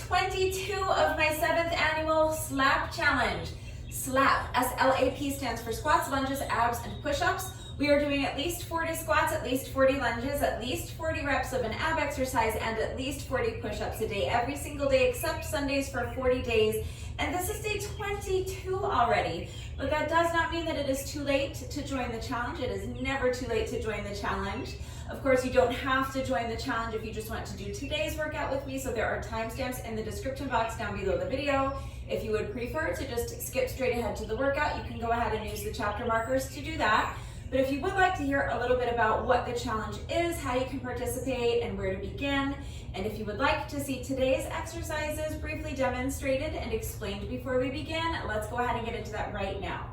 22 of my 7th annual SLAP challenge. SLAP, S-L-A-P, stands for squats, lunges, abs, and push-ups. We are doing at least 40 squats, at least 40 lunges, at least 40 reps of an ab exercise, and at least 40 push-ups a day, every single day except Sundays for 40 days. And this is day 22 already. But that does not mean that it is too late to join the challenge. It is never too late to join the challenge. Of course, you don't have to join the challenge if you just want to do today's workout with me. So there are timestamps in the description box down below the video. If you would prefer to just skip straight ahead to the workout, you can go ahead and use the chapter markers to do that. But if you would like to hear a little bit about what the challenge is, how you can participate, and where to begin, and if you would like to see today's exercises briefly demonstrated and explained before we begin, let's go ahead and get into that right now.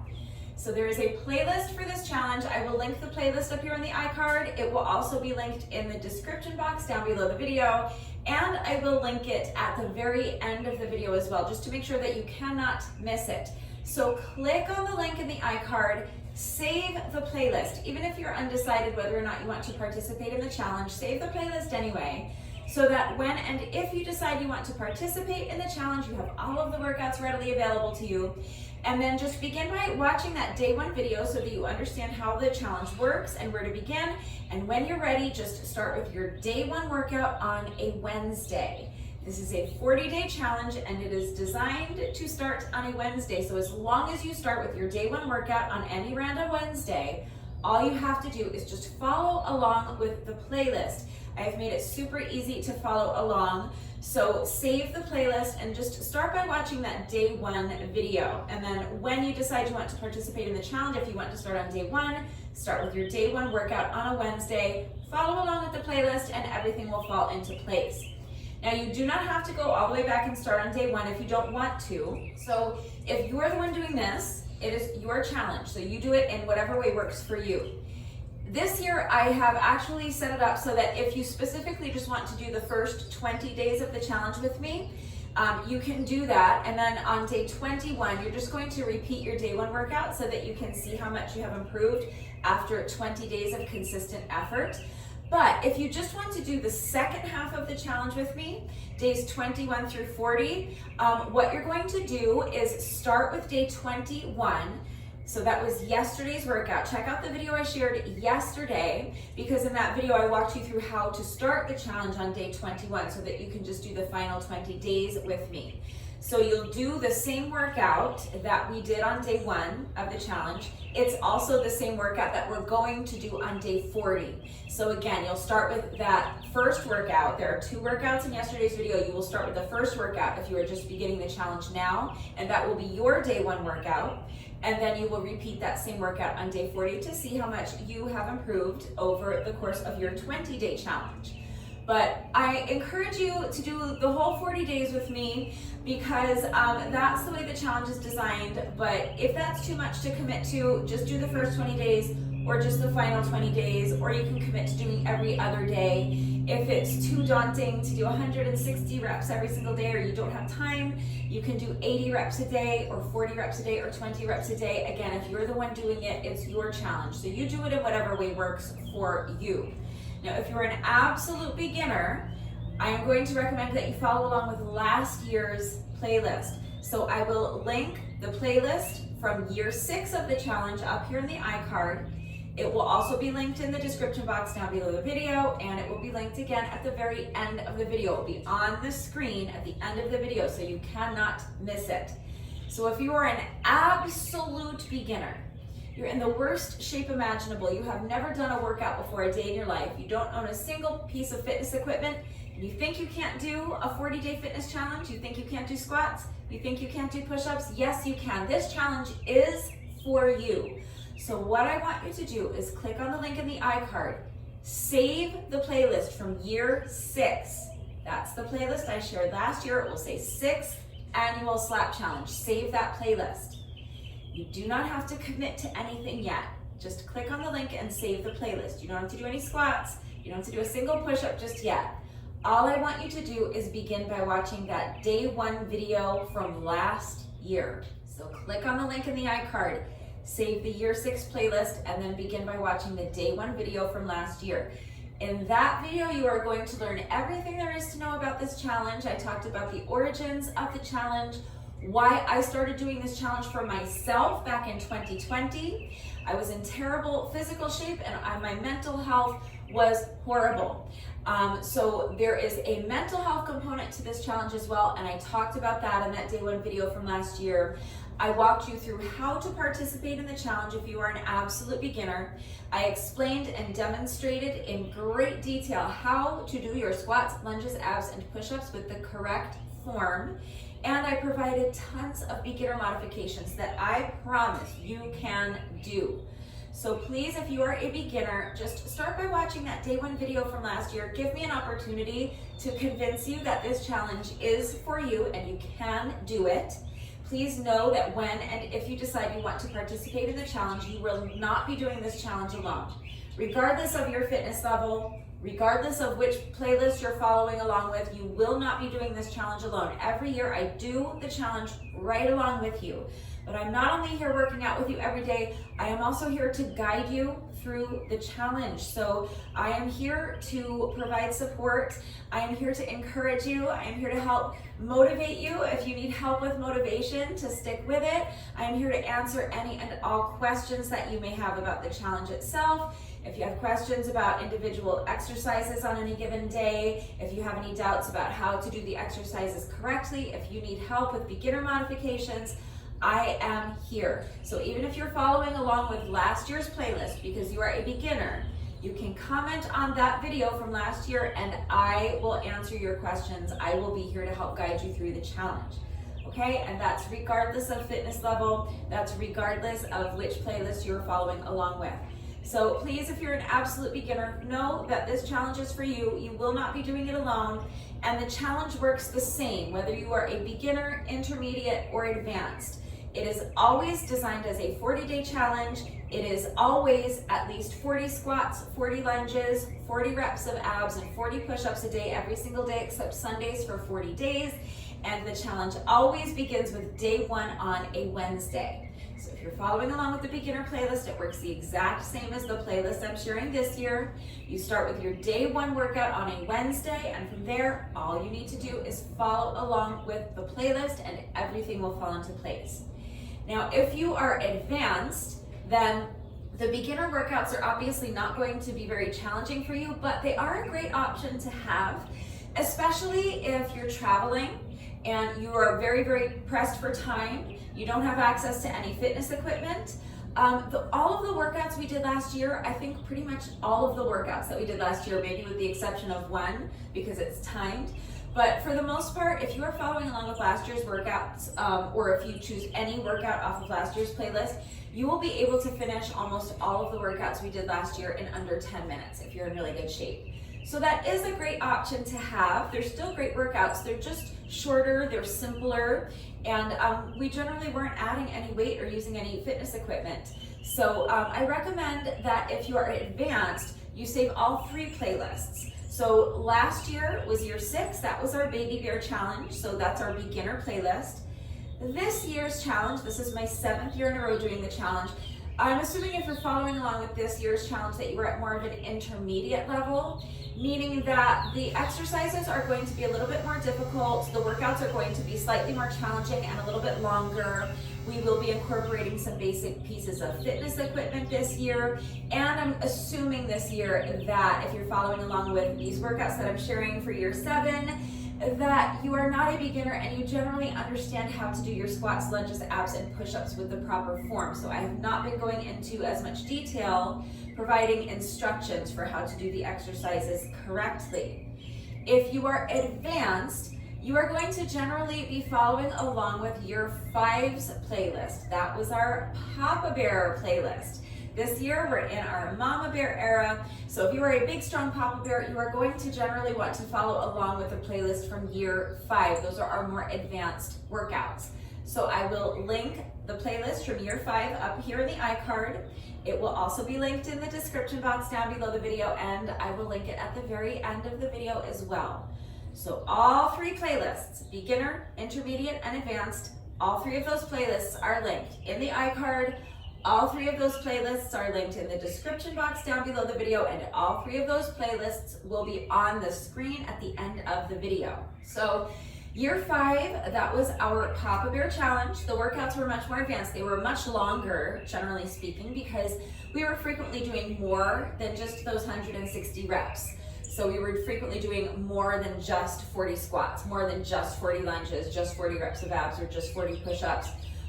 So there is a playlist for this challenge. I will link the playlist up here on the iCard. It will also be linked in the description box down below the video, and I will link it at the very end of the video as well, just to make sure that you cannot miss it. So click on the link in the iCard, save the playlist. Even if you're undecided whether or not you want to participate in the challenge, save the playlist anyway, so that when and if you decide you want to participate in the challenge, you have all of the workouts readily available to you. And then just begin by watching that day 1 video so that you understand how the challenge works and where to begin. And when you're ready, just start with your day 1 workout on a Wednesday. This is a 40-day challenge and it is designed to start on a Wednesday. So as long as you start with your day 1 workout on any random Wednesday, all you have to do is just follow along with the playlist. I have made it super easy to follow along. So save the playlist and just start by watching that day 1 video. And then when you decide you want to participate in the challenge, if you want to start on day 1, start with your day 1 workout on a Wednesday, follow along with the playlist, and everything will fall into place. Now, you do not have to go all the way back and start on day 1 if you don't want to. So if you are the one doing this, it is your challenge. So you do it in whatever way works for you. This year, I have actually set it up so that if you specifically just want to do the first 20 days of the challenge with me, you can do that. And then on day 21, you're just going to repeat your day 1 workout so that you can see how much you have improved after 20 days of consistent effort. But if you just want to do the second half of the challenge with me, days 21 through 40, what you're going to do is start with day 21. So that was yesterday's workout. Check out the video I shared yesterday, because in that video I walked you through how to start the challenge on day 21 so that you can just do the final 20 days with me. So you'll do the same workout that we did on day 1 of the challenge. It's also the same workout that we're going to do on day 40. So again, you'll start with that first workout. There are 2 workouts in yesterday's video. You will start with the first workout if you are just beginning the challenge now, and that will be your day 1 workout. And then you will repeat that same workout on day 40 to see how much you have improved over the course of your 20-day challenge. But I encourage you to do the whole 40 days with me, because that's the way the challenge is designed. But if that's too much to commit to, just do the first 20 days or just the final 20 days, or you can commit to doing every other day. If it's too daunting to do 160 reps every single day, or you don't have time, you can do 80 reps a day or 40 reps a day or 20 reps a day. Again, if you're the one doing it, it's your challenge. So you do it in whatever way works for you. Now, if you're an absolute beginner, I am going to recommend that you follow along with last year's playlist. So I will link the playlist from year 6 of the challenge up here in the iCard. It will also be linked in the description box down below the video, and it will be linked again at the very end of the video. It will be on the screen at the end of the video, so you cannot miss it. So if you are an absolute beginner, you're in the worst shape imaginable, you have never done a workout before a day in your life, you don't own a single piece of fitness equipment, and you think you can't do a 40-day fitness challenge, you think you can't do squats, you think you can't do push-ups, yes you can. This challenge is for you. So what I want you to do is click on the link in the iCard, save the playlist from year 6. That's the playlist I shared last year. It will say 6th annual SLAP challenge. Save that playlist. You do not have to commit to anything yet. Just click on the link and save the playlist. You don't have to do any squats. You don't have to do a single push-up just yet. All I want you to do is begin by watching that day 1 video from last year. So click on the link in the iCard, save the year 6 playlist, and then begin by watching the day 1 video from last year. In that video, you are going to learn everything there is to know about this challenge. I talked about the origins of the challenge, why I started doing this challenge for myself back in 2020. I was in terrible physical shape and my mental health was horrible. So there is a mental health component to this challenge as well, and I talked about that in that day one video from last year. I walked you through how to participate in the challenge if you are an absolute beginner. I explained and demonstrated in great detail how to do your squats, lunges, abs, and push-ups with the correct form. And I provided tons of beginner modifications that I promise you can do. So please, if you are a beginner, just start by watching that day one video from last year. Give me an opportunity to convince you that this challenge is for you and you can do it. Please know that when and if you decide you want to participate in the challenge, you will not be doing this challenge alone. Regardless of your fitness level, regardless of which playlist you're following along with, you will not be doing this challenge alone. Every year I do the challenge right along with you. But I'm not only here working out with you every day, I am also here to guide you through the challenge. So I am here to provide support. I am here to encourage you. I am here to help motivate you if you need help with motivation to stick with it. I am here to answer any and all questions that you may have about the challenge itself. If you have questions about individual exercises on any given day, if you have any doubts about how to do the exercises correctly, if you need help with beginner modifications, I am here. So even if you're following along with last year's playlist because you are a beginner, you can comment on that video from last year and I will answer your questions. I will be here to help guide you through the challenge. Okay, and that's regardless of fitness level, that's regardless of which playlist you're following along with. So please, if you're an absolute beginner, know that this challenge is for you. You will not be doing it alone, and the challenge works the same, whether you are a beginner, intermediate, or advanced. It is always designed as a 40-day challenge. It is always at least 40 squats, 40 lunges, 40 reps of abs, and 40 push-ups a day, every single day except Sundays for 40 days. And the challenge always begins with day one on a Wednesday. So if you're following along with the beginner playlist, it works the exact same as the playlist I'm sharing this year. You start with your day one workout on a Wednesday, and from there, all you need to do is follow along with the playlist and everything will fall into place. Now, if you are advanced, then the beginner workouts are obviously not going to be very challenging for you, but they are a great option to have, especially if you're traveling and you are very, very pressed for time. You don't have access to any fitness equipment. All of the workouts we did last year, I think pretty much all of the workouts that we did last year, maybe with the exception of one because it's timed, but for the most part, if you are following along with last year's workouts, or if you choose any workout off of last year's playlist, you will be able to finish almost all of the workouts we did last year in under 10 minutes if you're in really good shape. So that is a great option to have. They're still great workouts. They're just shorter, they're simpler, and we generally weren't adding any weight or using any fitness equipment. So I recommend that if you are advanced, you save all three playlists. So last year was year 6, that was our baby bear challenge, so that's our beginner playlist. This year's challenge, this is my 7th year in a row doing the challenge. I'm assuming if you're following along with this year's challenge that you were at more of an intermediate level, meaning that the exercises are going to be a little bit more difficult, the workouts are going to be slightly more challenging and a little bit longer. We will be incorporating some basic pieces of fitness equipment this year, and I'm assuming this year that if you're following along with these workouts that I'm sharing for year 7, that you are not a beginner and you generally understand how to do your squats, lunges, abs, and push-ups with the proper form. So I have not been going into as much detail providing instructions for how to do the exercises correctly. If you are advanced, you are going to generally be following along with year 5's playlist. That was our Papa Bear playlist. This year, we're in our Mama Bear era. So if you are a big, strong Papa Bear, you are going to generally want to follow along with the playlist from year 5. Those are our more advanced workouts. So I will link the playlist from year 5 up here in the iCard. It will also be linked in the description box down below the video, and I will link it at the very end of the video as well. So all 3 playlists, beginner, intermediate, and advanced, all 3 of those playlists are linked in the iCard All 3 of those playlists are linked in the description box down below the video, and all 3 of those playlists will be on the screen at the end of the video. So year 5, that was our Papa Bear Challenge. The workouts were much more advanced. They were much longer, generally speaking, because we were frequently doing more than just those 160 reps. So we were frequently doing more than just 40 squats, more than just 40 lunges, just 40 reps of abs, or just 40 push-ups.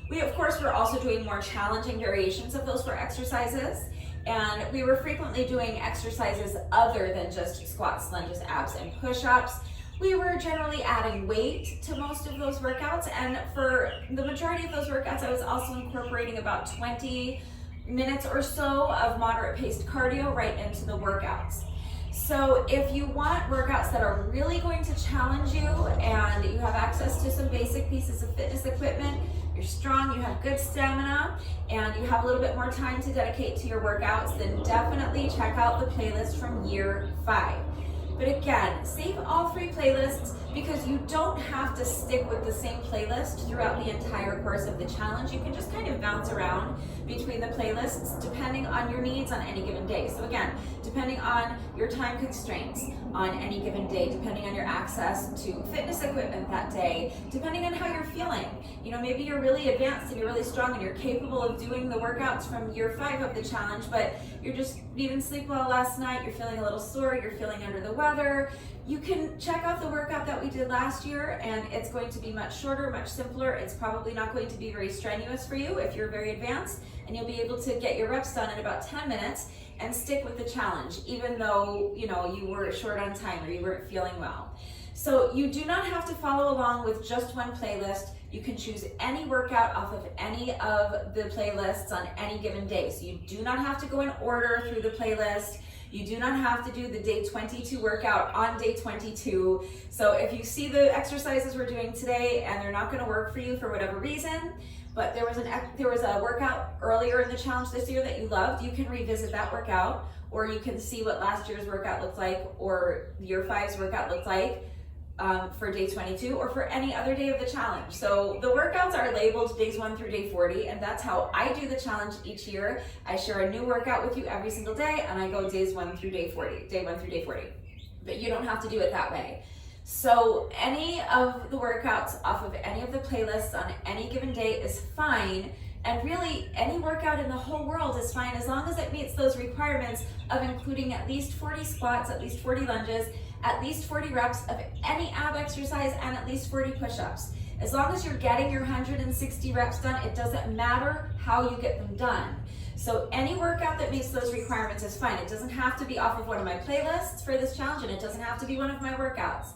We, of course, were also doing more challenging variations of those 4 exercises, and we were frequently doing exercises other than just squats, lunges, abs, and push-ups. We were generally adding weight to most of those workouts, and for the majority of those workouts, I was also incorporating about 20 minutes or so of moderate paced cardio right into the workouts. So if you want workouts that are really going to challenge you and you have access to some basic pieces of fitness equipment, you're strong, you have good stamina, and you have a little bit more time to dedicate to your workouts, then definitely check out the playlist from year 5. But again, save all 3 playlists because you don't have to stick with the same playlist throughout the entire course of the challenge. You can just kind of bounce around between the playlists depending on your needs on any given day. So again, depending on your time constraints on any given day, depending on your access to fitness equipment that day, depending on how you're feeling. You know, maybe you're really advanced and you're really strong and you're capable of doing the workouts from year 5 of the challenge, but you didn't sleep well last night, you're feeling a little sore, you're feeling under the weather. You can check out the workout that we did last year, and it's going to be much shorter, much simpler. It's probably not going to be very strenuous for you if you're very advanced, and you'll be able to get your reps done in about 10 minutes and stick with the challenge, even though you were short on time or you weren't feeling well. So you do not have to follow along with just one playlist. You can choose any workout off of any of the playlists on any given day. So you do not have to go in order through the playlist. You do not have to do the day 22 workout on day 22. So if you see the exercises we're doing today and they're not going to work for you for whatever reason, but there was a workout earlier in the challenge this year that you loved, you can revisit that workout, or you can see what last year's workout looked like or year 5's workout looked like for day 22 or for any other day of the challenge. So the workouts are labeled days 1 through day 40, and that's how I do the challenge each year. I share a new workout with you every single day, and I go days 1 through day 40, day 1 through day 40. But you don't have to do it that way. So any of the workouts off of any of the playlists on any given day is fine. And really, any workout in the whole world is fine as long as it meets those requirements of including at least 40 squats, at least 40 lunges, at least 40 reps of any ab exercise, and at least 40 push-ups. As long as you're getting your 160 reps done, it doesn't matter how you get them done. So any workout that meets those requirements is fine. It doesn't have to be off of one of my playlists for this challenge, and it doesn't have to be one of my workouts.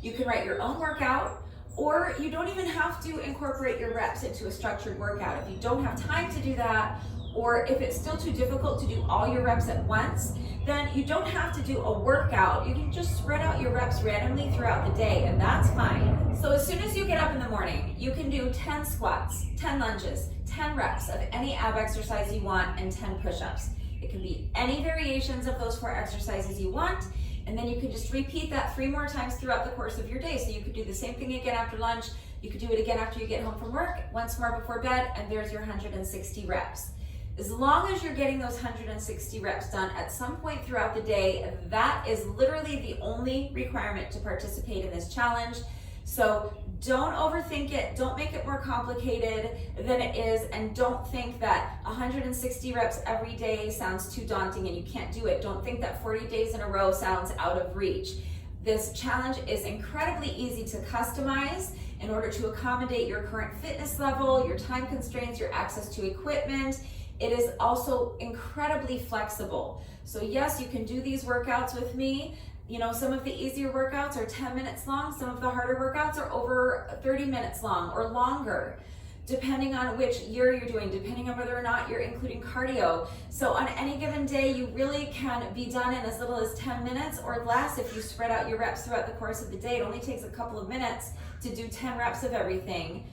You can write your own workout, or you don't even have to incorporate your reps into a structured workout. If you don't have time to do that, or if it's still too difficult to do all your reps at once, then you don't have to do a workout. You can just spread out your reps randomly throughout the day, and that's fine. So as soon as you get up in the morning, you can do 10 squats, 10 lunges, 10 reps of any ab exercise you want, and 10 push-ups. It can be any variations of those 4 exercises you want, and then you can just repeat that 3 more times throughout the course of your day. So you could do the same thing again after lunch, you could do it again after you get home from work, once more before bed, and there's your 160 reps. As long as you're getting those 160 reps done at some point throughout the day, that is literally the only requirement to participate in this challenge. So don't overthink it, don't make it more complicated than it is, and don't think that 160 reps every day sounds too daunting and you can't do it. Don't think that 40 days in a row sounds out of reach. This challenge is incredibly easy to customize in order to accommodate your current fitness level, your time constraints, your access to equipment. It is also incredibly flexible. So yes, you can do these workouts with me. Some of the easier workouts are 10 minutes long. Some of the harder workouts are over 30 minutes long or longer, depending on which year you're doing, depending on whether or not you're including cardio. So on any given day, you really can be done in as little as 10 minutes or less if you spread out your reps throughout the course of the day. It only takes a couple of minutes to do 10 reps of everything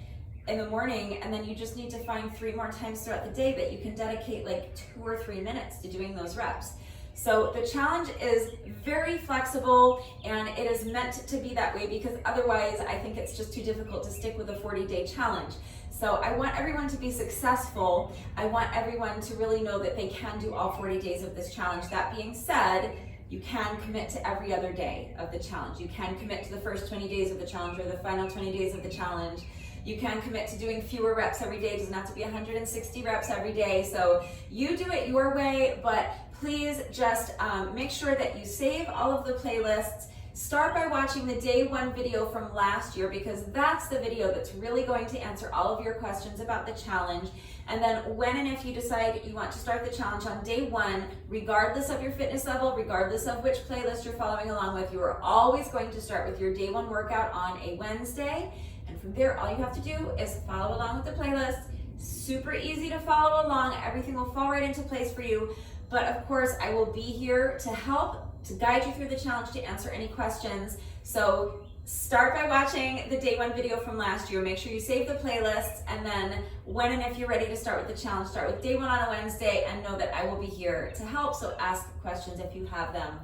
in the morning, and then you just need to find 3 more times throughout the day that you can dedicate like 2 or 3 minutes to doing those reps. So the challenge is very flexible, and it is meant to be that way because otherwise I think it's just too difficult to stick with a 40-day challenge. So I want everyone to be successful. I want everyone to really know that they can do all 40 days of this challenge. That being said, you can commit to every other day of the challenge. You can commit to the first 20 days of the challenge or the final 20 days of the challenge. You can commit to doing fewer reps every day. It doesn't have to be 160 reps every day. So you do it your way, but please just make sure that you save all of the playlists. Start by watching the day one video from last year because that's the video that's really going to answer all of your questions about the challenge. And then when and if you decide you want to start the challenge on day one, regardless of your fitness level, regardless of which playlist you're following along with, you are always going to start with your day one workout on a Wednesday. And from there, all you have to do is follow along with the playlist. Super easy to follow along. Everything will fall right into place for you. But of course, I will be here to help, to guide you through the challenge, to answer any questions. So start by watching the day one video from last year. Make sure you save the playlists, and then when and if you're ready to start with the challenge, start with day one on a Wednesday, and know that I will be here to help. So ask questions if you have them.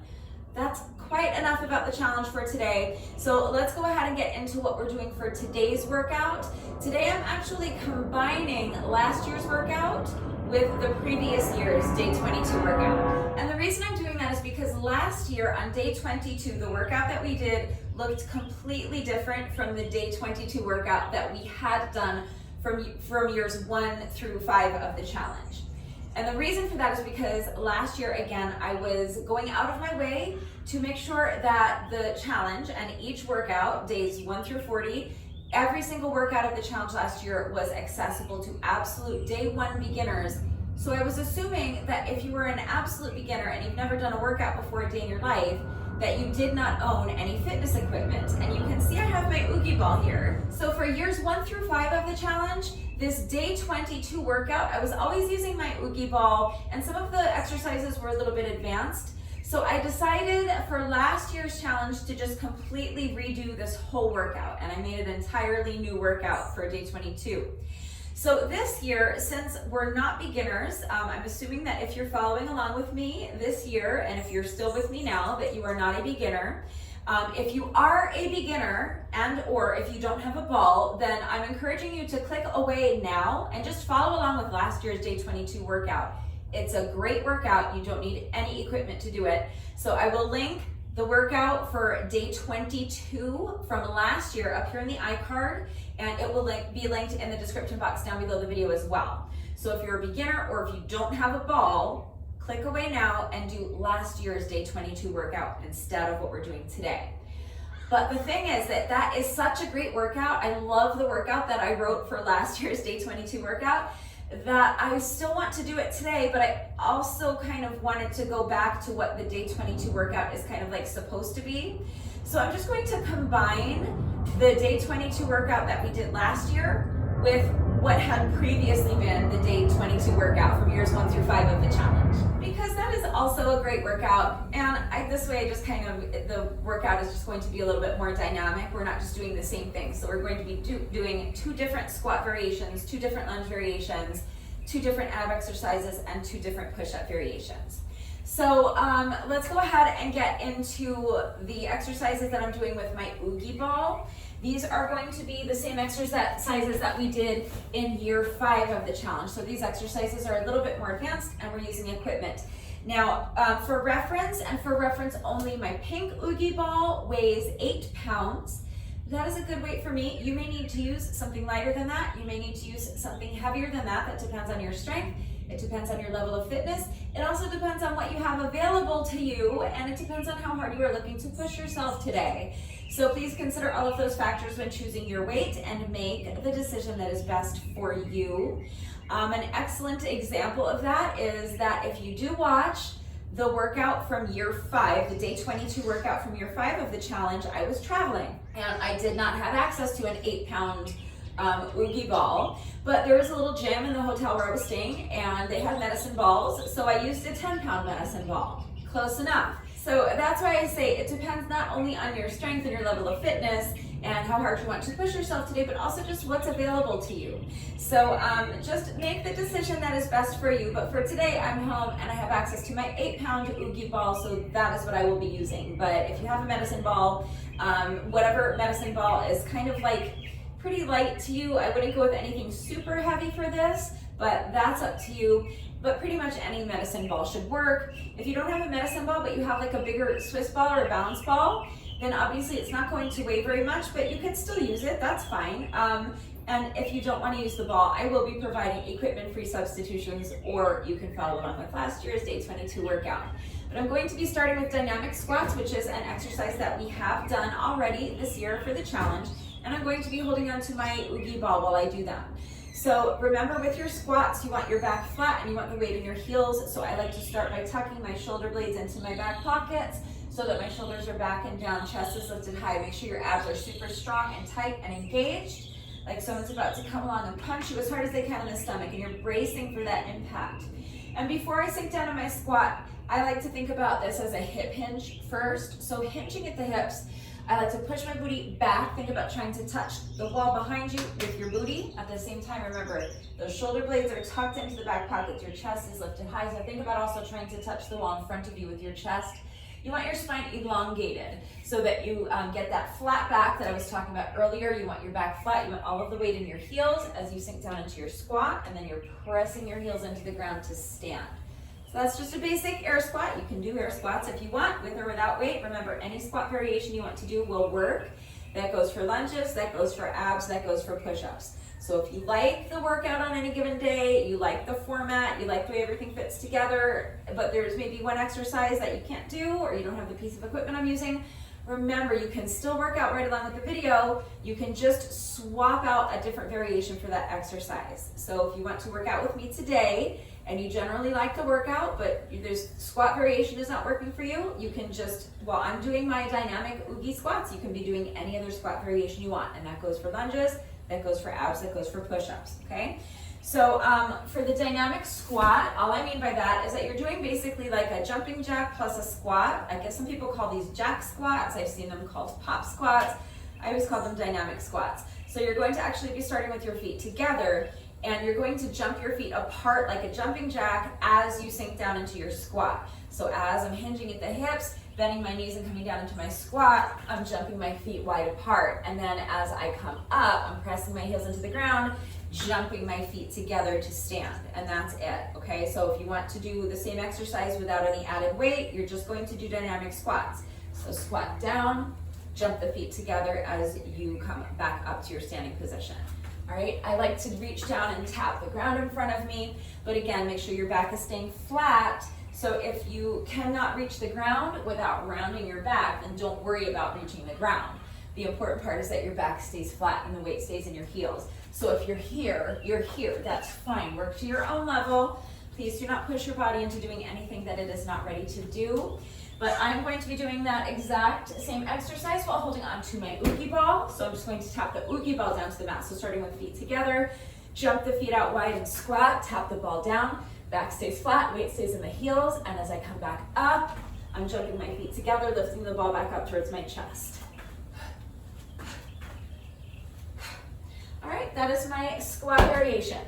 That's quite enough about the challenge for today. So let's go ahead and get into what we're doing for today's workout. Today I'm actually combining last year's workout with the previous year's day 22 workout. And the reason I'm doing that is because last year on day 22, the workout that we did looked completely different from the day 22 workout that we had done from years 1 through 5 of the challenge. And the reason for that is because last year, again, I was going out of my way to make sure that the challenge and each workout, days 1 through 40, every single workout of the challenge last year was accessible to absolute day one beginners. So I was assuming that if you were an absolute beginner and you've never done a workout before a day in your life, that you did not own any fitness equipment. And you can see I have my Oogie ball here. So for years 1 through 5 of the challenge, this day 22 workout, I was always using my Oogie ball, and some of the exercises were a little bit advanced. So I decided for last year's challenge to just completely redo this whole workout, and I made an entirely new workout for day 22. So this year, since we're not beginners, I'm assuming that if you're following along with me this year, and if you're still with me now, that you are not a beginner. If you are a beginner and or if you don't have a ball, then I'm encouraging you to click away now and just follow along with last year's day 22 workout. It's a great workout. You don't need any equipment to do it. So I will link the workout for day 22 from last year up here in the iCard, and it will be linked in the description box down below the video as well. So if you're a beginner or if you don't have a ball, click away now and do last year's day 22 workout instead of what we're doing today. But the thing is that is such a great workout. I love the workout that I wrote for last year's day 22 workout, that I still want to do it today, but I also kind of wanted to go back to what the day 22 workout is kind of like supposed to be. So I'm just going to combine the day 22 workout that we did last year with what had previously been the day 22 workout from years 1 through 5 of the challenge, because that is also a great workout. And this way, just kind of the workout is just going to be a little bit more dynamic. We're not just doing the same thing. So we're going to be doing 2 different squat variations, 2 different lunge variations, 2 different ab exercises, and 2 different push-up variations. So let's go ahead and get into the exercises that I'm doing with my Oogie ball. These are going to be the same exercises that we did in year 5 of the challenge. So these exercises are a little bit more advanced and we're using equipment. Now, for reference and for reference only, my pink Oogie ball weighs 8 pounds. That is a good weight for me. You may need to use something lighter than that. You may need to use something heavier than that. That depends on your strength. It depends on your level of fitness. It also depends on what you have available to you, and it depends on how hard you are looking to push yourself today. So please consider all of those factors when choosing your weight and make the decision that is best for you. An excellent example of that is that if you do watch the workout from year 5, the day 22 workout from year 5 of the challenge, I was traveling and I did not have access to an 8-pound Oogie ball, but there was a little gym in the hotel where I was staying and they had medicine balls, so I used a 10-pound medicine ball. Close enough. So that's why I say it depends not only on your strength and your level of fitness, and how hard you want to push yourself today, but also just what's available to you. So just make the decision that is best for you. But for today, I'm home and I have access to my 8-pound Oogie ball, so that is what I will be using. But if you have a medicine ball, whatever medicine ball is kind of like pretty light to you, I wouldn't go with anything super heavy for this, but that's up to you. But pretty much any medicine ball should work. If you don't have a medicine ball, but you have like a bigger Swiss ball or a balance ball, then obviously it's not going to weigh very much, but you can still use it, that's fine. And if you don't want to use the ball, I will be providing equipment-free substitutions, or you can follow along with last year's Day 22 workout. But I'm going to be starting with dynamic squats, which is an exercise that we have done already this year for the challenge, and I'm going to be holding on to my Oogie ball while I do them. So remember, with your squats, you want your back flat and you want the weight in your heels. So I like to start by tucking my shoulder blades into my back pockets so that my shoulders are back and down, chest is lifted high. Make sure your abs are super strong and tight and engaged, like someone's about to come along and punch you as hard as they can in the stomach, and you're bracing for that impact. And before I sink down in my squat, I like to think about this as a hip hinge first. So hinging at the hips, I like to push my booty back. Think about trying to touch the wall behind you with your booty. At the same time, remember, those shoulder blades are tucked into the back pockets. Your chest is lifted high. So think about also trying to touch the wall in front of you with your chest. You want your spine elongated so that you get that flat back that I was talking about earlier. You want your back flat. You want all of the weight in your heels as you sink down into your squat, and then you're pressing your heels into the ground to stand. So that's just a basic air squat. You can do air squats if you want, with or without weight. Remember, any squat variation you want to do will work. That goes for lunges, that goes for abs, that goes for push-ups. So if you like the workout on any given day, you like the format, you like the way everything fits together, but there's maybe one exercise that you can't do, or you don't have the piece of equipment I'm using, remember, you can still work out right along with the video. You can just swap out a different variation for that exercise. So if you want to work out with me today, and you generally like the workout, but there's squat variation is not working for you, you can just, while I'm doing my dynamic Oogie squats, you can be doing any other squat variation you want, and that goes for lunges, that goes for abs, that goes for push-ups, okay? So for the dynamic squat, all I mean by that is that you're doing basically like a jumping jack plus a squat. I guess some people call these jack squats. I've seen them called pop squats. I always call them dynamic squats. So you're going to actually be starting with your feet together, and you're going to jump your feet apart like a jumping jack as you sink down into your squat. So as I'm hinging at the hips, bending my knees and coming down into my squat, I'm jumping my feet wide apart. And then as I come up, I'm pressing my heels into the ground, jumping my feet together to stand. And that's it, okay? So if you want to do the same exercise without any added weight, you're just going to do dynamic squats. So squat down, jump the feet together as you come back up to your standing position. All right, I like to reach down and tap the ground in front of me, but again, make sure your back is staying flat. So if you cannot reach the ground without rounding your back, then don't worry about reaching the ground. The important part is that your back stays flat and the weight stays in your heels. So if you're here, that's fine. Work to your own level. Please do not push your body into doing anything that it is not ready to do. But I'm going to be doing that exact same exercise while holding on to my Oogie ball. So I'm just going to tap the Oogie ball down to the mat. So starting with feet together, jump the feet out wide and squat, tap the ball down, back stays flat, weight stays in the heels, and as I come back up, I'm jumping my feet together, lifting the ball back up towards my chest. All right, that is my squat variation.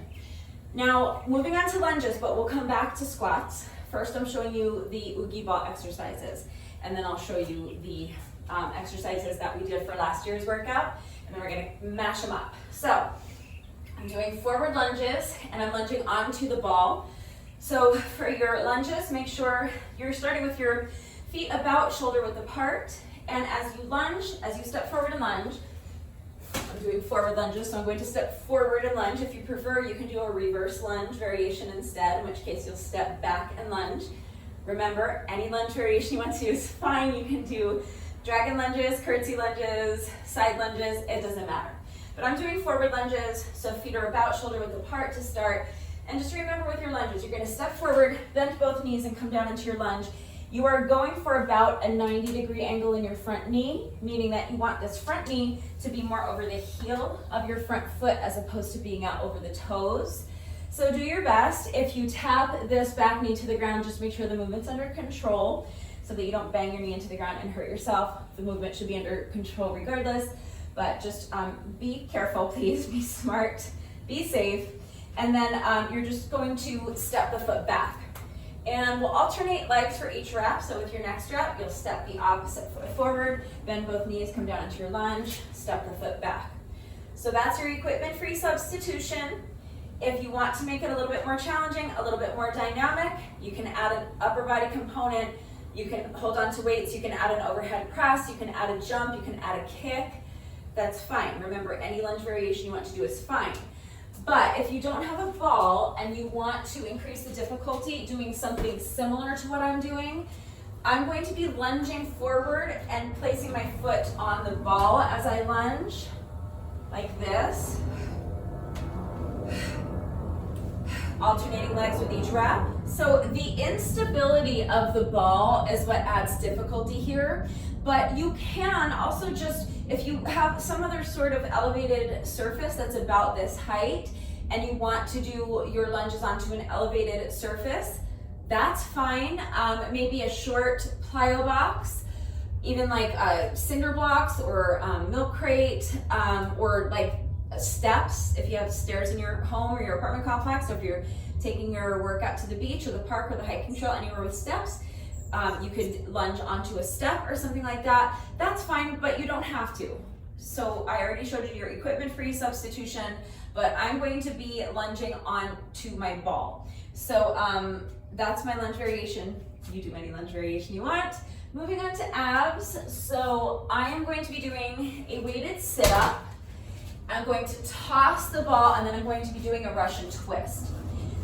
Now, moving on to lunges, but we'll come back to squats. First, I'm showing you the Oogie ball exercises, and then I'll show you the exercises that we did for last year's workout, and then we're gonna mash them up. So, I'm doing forward lunges, and I'm lunging onto the ball. So for your lunges, make sure you're starting with your feet about shoulder width apart, and as you lunge, as you step forward and lunge, I'm doing forward lunges, so I'm going to step forward and lunge. If you prefer, you can do a reverse lunge variation instead, in which case you'll step back and lunge. Remember, any lunge variation you want to do is fine. You can do dragon lunges, curtsy lunges, side lunges, it doesn't matter. But I'm doing forward lunges, so feet are about shoulder width apart to start. And just remember with your lunges, you're gonna step forward, bend both knees, and come down into your lunge. You are going for about a 90-degree angle in your front knee, meaning that you want this front knee to be more over the heel of your front foot as opposed to being out over the toes. So do your best. If you tap this back knee to the ground, just make sure the movement's under control so that you don't bang your knee into the ground and hurt yourself. The movement should be under control regardless. but just be careful, please, be smart, be safe. And then you're just going to step the foot back. And we'll alternate legs for each rep. So with your next rep, you'll step the opposite foot forward, bend both knees, come down into your lunge, step the foot back. So that's your equipment-free substitution. If you want to make it a little bit more challenging, a little bit more dynamic, you can add an upper body component. You can hold on to weights, you can add an overhead press, you can add a jump, you can add a kick. That's fine. Remember, any lunge variation you want to do is fine. But if you don't have a ball and you want to increase the difficulty doing something similar to what I'm doing, I'm going to be lunging forward and placing my foot on the ball as I lunge, like this. Alternating legs with each rep. So the instability of the ball is what adds difficulty here, but you can also just, if you have some other sort of elevated surface that's about this height and you want to do your lunges onto an elevated surface, that's fine. Maybe a short plyo box, even like cinder blocks or milk crate, or like steps if you have stairs in your home or your apartment complex, or if you're taking your workout to the beach or the park or the hiking trail, anywhere with steps, you could lunge onto a step or something like that. That's fine, but you don't have to. So I already showed you your equipment-free substitution, but I'm going to be lunging onto my ball. So that's my lunge variation. You do any lunge variation you want. Moving on to abs. So I am going to be doing a weighted sit-up. I'm going to toss the ball, and then I'm going to be doing a Russian twist.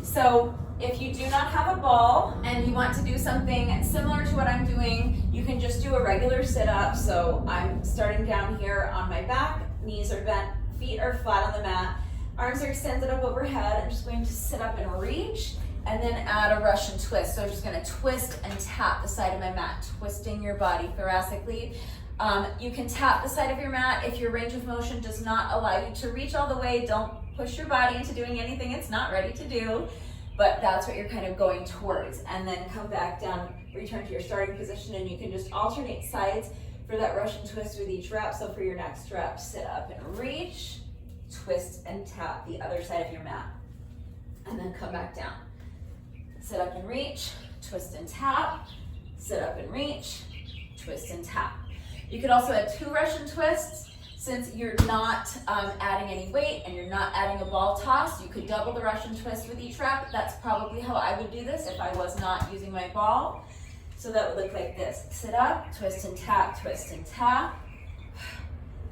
So if you do not have a ball and you want to do something similar to what I'm doing, you can just do a regular sit-up. So I'm starting down here on my back, knees are bent, feet are flat on the mat, arms are extended up overhead. I'm just going to sit up and reach, and then add a Russian twist. So I'm just going to twist and tap the side of my mat, twisting your body thoracically. You can tap the side of your mat if your range of motion does not allow you to reach all the way. Don't push your body into doing anything it's not ready to do, but that's what you're kind of going towards. And then come back down, return to your starting position, and you can just alternate sides for that Russian twist with each rep. So for your next rep, sit up and reach, twist and tap the other side of your mat, and then come back down. Sit up and reach, twist and tap, sit up and reach, twist and tap. You could also add 2 Russian twists. Since you're not adding any weight and you're not adding a ball toss, you could double the Russian twist with each rep. That's probably how I would do this if I was not using my ball. So that would look like this. Sit up, twist and tap, twist and tap.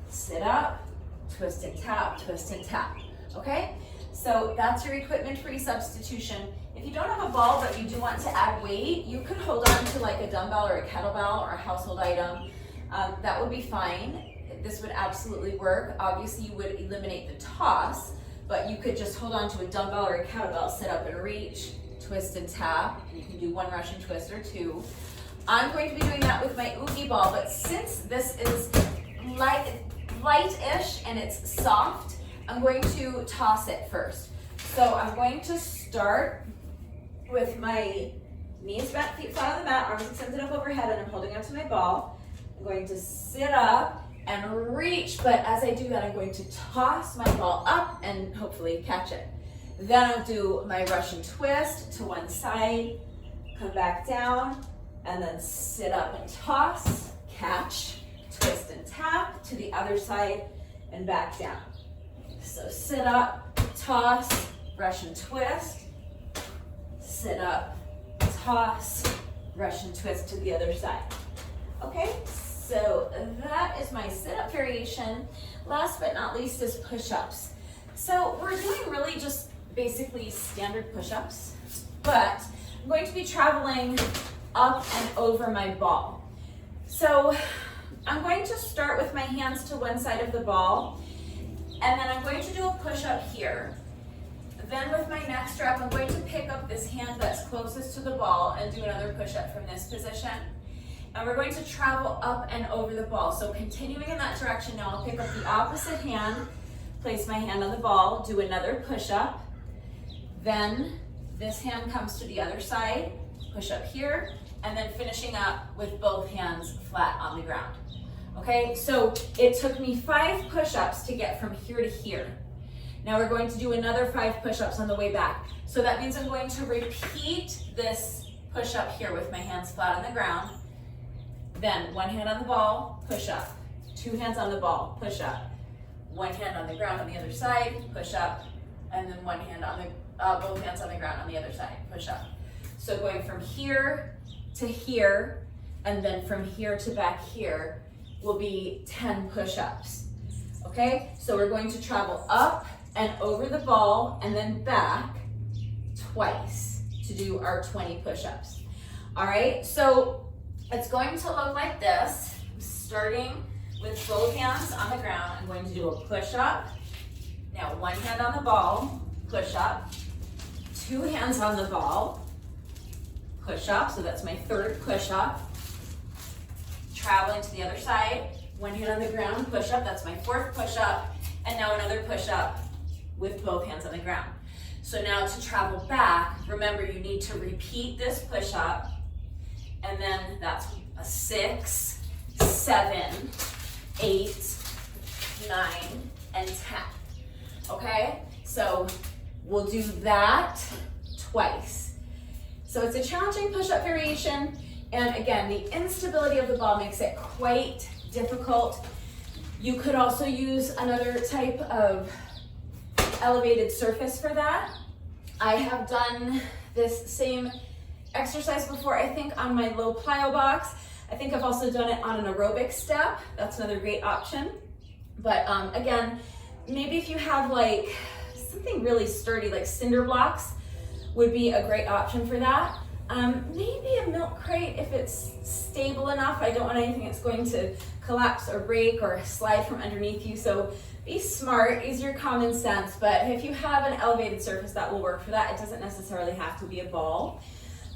Sit up, twist and tap, twist and tap. Okay? So that's your equipment-free substitution. If you don't have a ball but you do want to add weight, you could hold on to like a dumbbell or a kettlebell or a household item. That would be fine. This would absolutely work. Obviously you would eliminate the toss, but you could just hold on to a dumbbell or a kettlebell, sit up and reach, twist and tap. And you can do 1 Russian twist or 2. I'm going to be doing that with my Oogie ball, but since this is light-ish and it's soft, I'm going to toss it first. So I'm going to start with my knees bent, feet flat on the mat, arms extended up overhead, and I'm holding onto my ball. I'm going to sit up and reach, but as I do that, I'm going to toss my ball up and hopefully catch it. Then I'll do my Russian twist to one side, come back down, and then sit up and toss, catch, twist and tap to the other side and back down. So sit up, toss, Russian twist, sit up, toss, Russian twist to the other side. Okay, so that is my sit-up variation. Last but not least is push-ups. So we're doing really just basically standard push-ups, but I'm going to be traveling up and over my ball. So I'm going to start with my hands to one side of the ball, and then I'm going to do a push-up here. Then with my next rep, I'm going to pick up this hand that's closest to the ball and do another push-up from this position. And we're going to travel up and over the ball. So continuing in that direction, now I'll pick up the opposite hand, place my hand on the ball, do another push-up. Then this hand comes to the other side, push up here, and then finishing up with both hands flat on the ground. Okay, so it took me 5 push-ups to get from here to here. Now we're going to do another 5 push-ups on the way back. So that means I'm going to repeat this push-up here with my hands flat on the ground. Then 1 hand on the ball, push up. 2 hands on the ball, push up. 1 hand on the ground on the other side, push up. And then 1 hand on the, both hands on the ground on the other side, push up. So going from here to here, and then from here to back here will be 10 push-ups. Okay, so we're going to travel up and over the ball and then back twice to do our 20 push-ups. All right, so it's going to look like this. Starting with both hands on the ground, I'm going to do a push-up. Now 1 hand on the ball, push up. 2 hands on the ball, push up. So that's my 3rd push up. Traveling to the other side. 1 hand on the ground, push up. That's my 4th push up. And now another push up with both hands on the ground. So now to travel back, remember you need to repeat this push up. And then that's a 6, 7, 8, 9, and 10. Okay? So we'll do that twice. So it's a challenging push-up variation. And again, the instability of the ball makes it quite difficult. You could also use another type of elevated surface for that. I have done this same exercise before, I think on my low plyo box. I think I've also done it on an aerobic step. That's another great option. But again, maybe if you have like something really sturdy, like cinder blocks would be a great option for that. Maybe a milk crate if it's stable enough. I don't want anything that's going to collapse or break or slide from underneath you. So be smart, use your common sense. But if you have an elevated surface, that will work for that. It doesn't necessarily have to be a ball.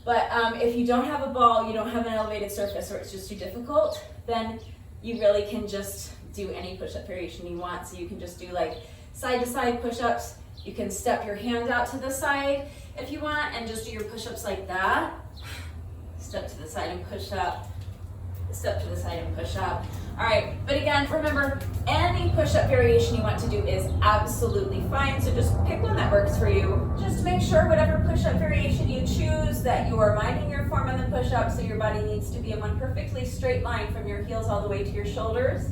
But if you don't have a ball, you don't have an elevated surface, or it's just too difficult, then you really can just do any push-up variation you want. So you can just do like side-to-side push-ups. You can step your hand out to the side if you want and just do your push-ups like that. Step to the side and push up. Step to the side and push up. All right, but again, remember, any push-up variation you want to do is absolutely fine. So just pick one that works for you. Just make sure whatever push-up variation you choose that you are minding your form on the push-up, so your body needs to be in one perfectly straight line from your heels all the way to your shoulders.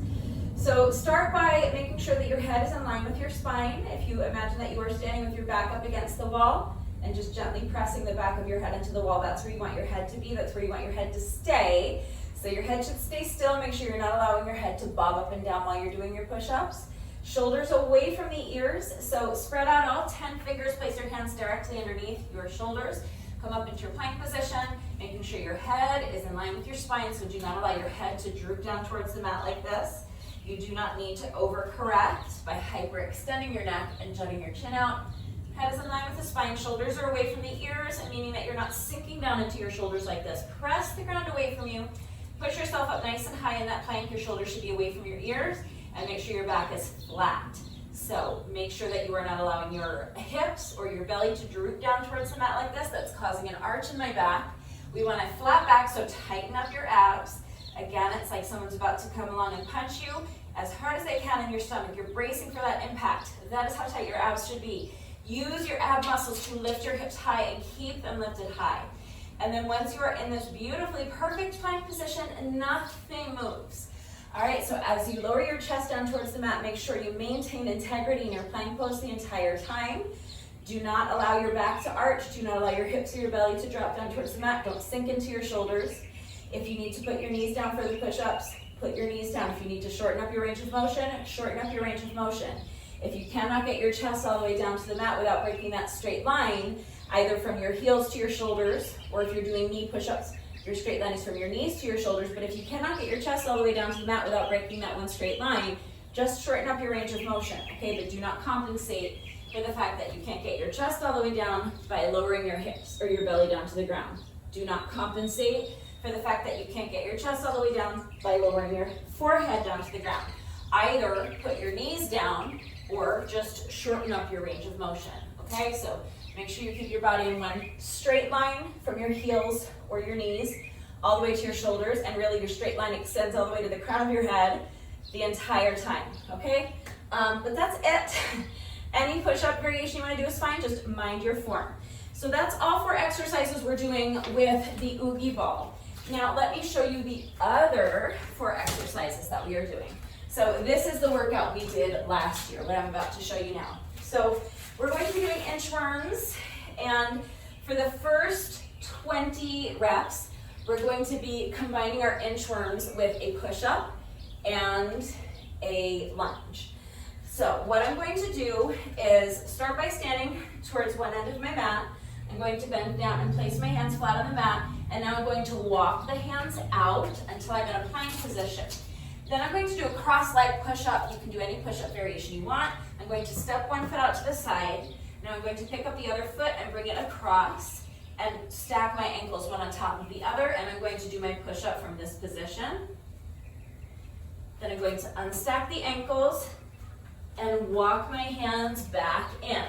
So start by making sure that your head is in line with your spine. If you imagine that you are standing with your back up against the wall and just gently pressing the back of your head into the wall, that's where you want your head to be. That's where you want your head to stay. So your head should stay still. Make sure you're not allowing your head to bob up and down while you're doing your push-ups. Shoulders away from the ears. So spread out all 10 fingers. Place your hands directly underneath your shoulders. Come up into your plank position, making sure your head is in line with your spine. So do not allow your head to droop down towards the mat like this. You do not need to overcorrect by hyperextending your neck and jutting your chin out. Head is in line with the spine. Shoulders are away from the ears, meaning that you're not sinking down into your shoulders like this. Press the ground away from you. Push yourself up nice and high in that plank. Your shoulders should be away from your ears, and make sure your back is flat. So make sure that you are not allowing your hips or your belly to droop down towards the mat like this. That's causing an arch in my back. We want a flat back, so tighten up your abs. Again, it's like someone's about to come along and punch you as hard as they can in your stomach. You're bracing for that impact. That is how tight your abs should be. Use your ab muscles to lift your hips high and keep them lifted high. And then once you are in this beautifully perfect plank position, nothing moves. All right, so as you lower your chest down towards the mat, make sure you maintain integrity in your plank pose the entire time. Do not allow your back to arch. Do not allow your hips or your belly to drop down towards the mat. Don't sink into your shoulders. If you need to put your knees down for the push-ups, put your knees down. If you need to shorten up your range of motion, shorten up your range of motion. If you cannot get your chest all the way down to the mat without breaking that straight line, either from your heels to your shoulders, or if you're doing knee push-ups, your straight line is from your knees to your shoulders. But if you cannot get your chest all the way down to the mat without breaking that one straight line, just shorten up your range of motion, okay? But do not compensate for the fact that you can't get your chest all the way down by lowering your hips or your belly down to the ground. Do not compensate for the fact that you can't get your chest all the way down by lowering your forehead down to the ground. Either put your knees down or just shorten up your range of motion, okay? So make sure you keep your body in one straight line from your heels or your knees, all the way to your shoulders, and really your straight line extends all the way to the crown of your head the entire time, okay? But that's it. Any push-up variation you want to do is fine, just mind your form. So that's all 4 exercises we're doing with the Oogie Ball. Now let me show you the other 4 exercises that we are doing. So this is the workout we did last year, what I'm about to show you now. So we're going to be doing inchworms, and for the first 20 reps, we're going to be combining our inchworms with a push-up and a lunge. So what I'm going to do is start by standing towards one end of my mat. I'm going to bend down and place my hands flat on the mat, and now I'm going to walk the hands out until I'm in a plank position. Then I'm going to do a cross-leg push-up. You can do any push-up variation you want. I'm going to step one foot out to the side. Now I'm going to pick up the other foot and bring it across and stack my ankles one on top of the other, and I'm going to do my push-up from this position. Then I'm going to unstack the ankles and walk my hands back in.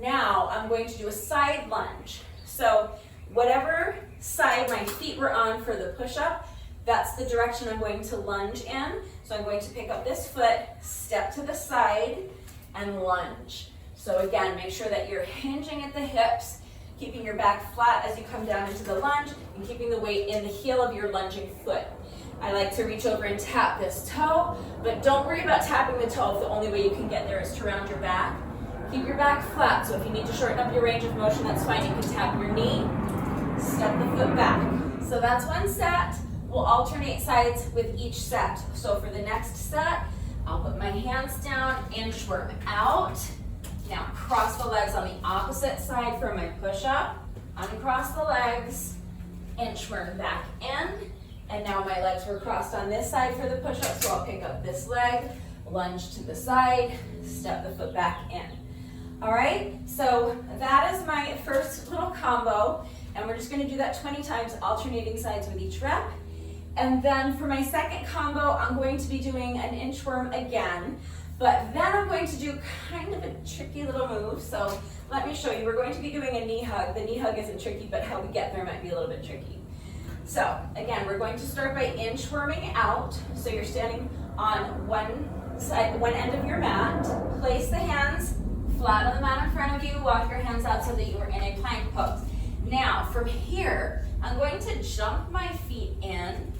Now I'm going to do a side lunge. So whatever side my feet were on for the push-up, that's the direction I'm going to lunge in. So I'm going to pick up this foot, step to the side, and lunge. So again, make sure that you're hinging at the hips, keeping your back flat as you come down into the lunge, and keeping the weight in the heel of your lunging foot. I like to reach over and tap this toe, but don't worry about tapping the toe if the only way you can get there is to round your back. Keep your back flat, so if you need to shorten up your range of motion, that's fine. You can tap your knee, step the foot back. So that's one set. We'll alternate sides with each set. So for the next set, I'll put my hands down, inchworm out. Now cross the legs on the opposite side for my push-up. Uncross the legs, inchworm back in. And now my legs were crossed on this side for the push-up, so I'll pick up this leg, lunge to the side, step the foot back in. All right, so that is my first little combo, and we're just gonna do that 20 times, alternating sides with each rep. And then for my second combo, I'm going to be doing an inchworm again, but then I'm going to do kind of a tricky little move. So let me show you. We're going to be doing a knee hug. The knee hug isn't tricky, but how we get there might be a little bit tricky. So again, we're going to start by inchworming out. So you're standing on one side, one end of your mat. Place the hands flat on the mat in front of you. Walk your hands out so that you are in a plank pose. Now from here, I'm going to jump my feet in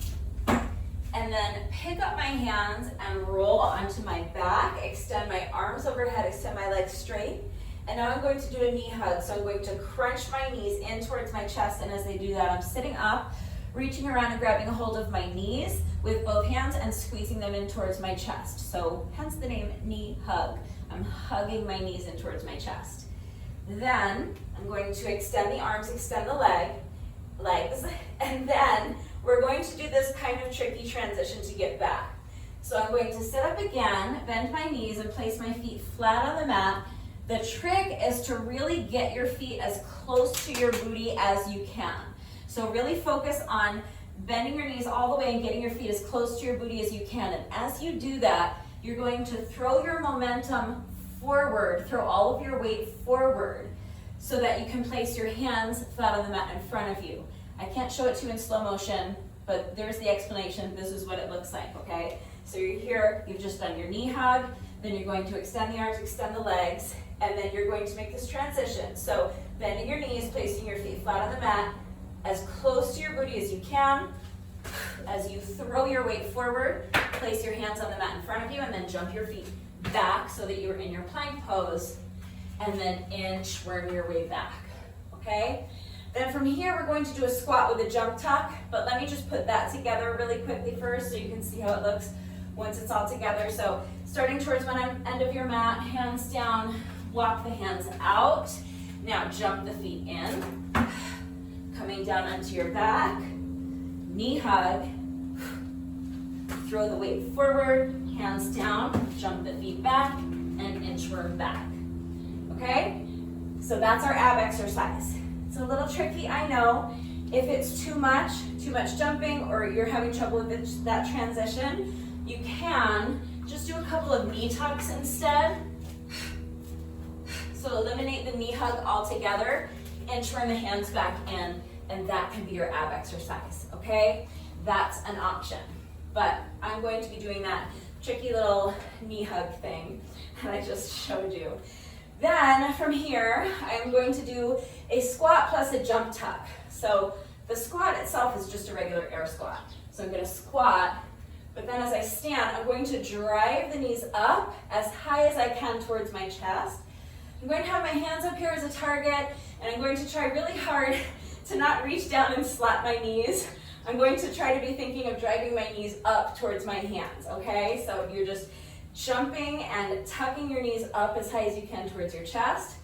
and then pick up my hands and roll onto my back, extend my arms overhead, extend my legs straight. And now I'm going to do a knee hug. So I'm going to crunch my knees in towards my chest, and as they do that, I'm sitting up, reaching around and grabbing a hold of my knees with both hands and squeezing them in towards my chest. So hence the name knee hug. I'm hugging my knees in towards my chest. Then I'm going to extend the arms, extend the legs, and then we're going to do this kind of tricky transition to get back. So I'm going to sit up again, bend my knees, and place my feet flat on the mat. The trick is to really get your feet as close to your booty as you can. So really focus on bending your knees all the way and getting your feet as close to your booty as you can. And as you do that, you're going to throw your momentum forward, throw all of your weight forward so that you can place your hands flat on the mat in front of you. I can't show it to you in slow motion, but there's the explanation. This is what it looks like, okay? So you're here, you've just done your knee hug, then you're going to extend the arms, extend the legs, and then you're going to make this transition. So bending your knees, placing your feet flat on the mat, as close to your booty as you can. As you throw your weight forward, place your hands on the mat in front of you, and then jump your feet back so that you're in your plank pose, and then inchworm your way back, okay? Then from here, we're going to do a squat with a jump tuck, but let me just put that together really quickly first so you can see how it looks once it's all together. So starting towards one end of your mat, hands down, walk the hands out. Now jump the feet in, coming down onto your back, knee hug, throw the weight forward, hands down, jump the feet back, and inchworm back, okay? So that's our ab exercise. It's a little tricky, I know. If it's too much jumping, or you're having trouble with that transition, you can just do a couple of knee tucks instead. So eliminate the knee hug altogether, inchworm the hands back in, and that can be your ab exercise, okay? That's an option. But I'm going to be doing that tricky little knee hug thing that I just showed you. Then from here, I'm going to do a squat plus a jump tuck. So the squat itself is just a regular air squat. So I'm going to squat, but then as I stand, I'm going to drive the knees up as high as I can towards my chest. I'm going to have my hands up here as a target, and I'm going to try really hard to not reach down and slap my knees. I'm going to try to be thinking of driving my knees up towards my hands, okay? So you're just jumping and tucking your knees up as high as you can towards your chest,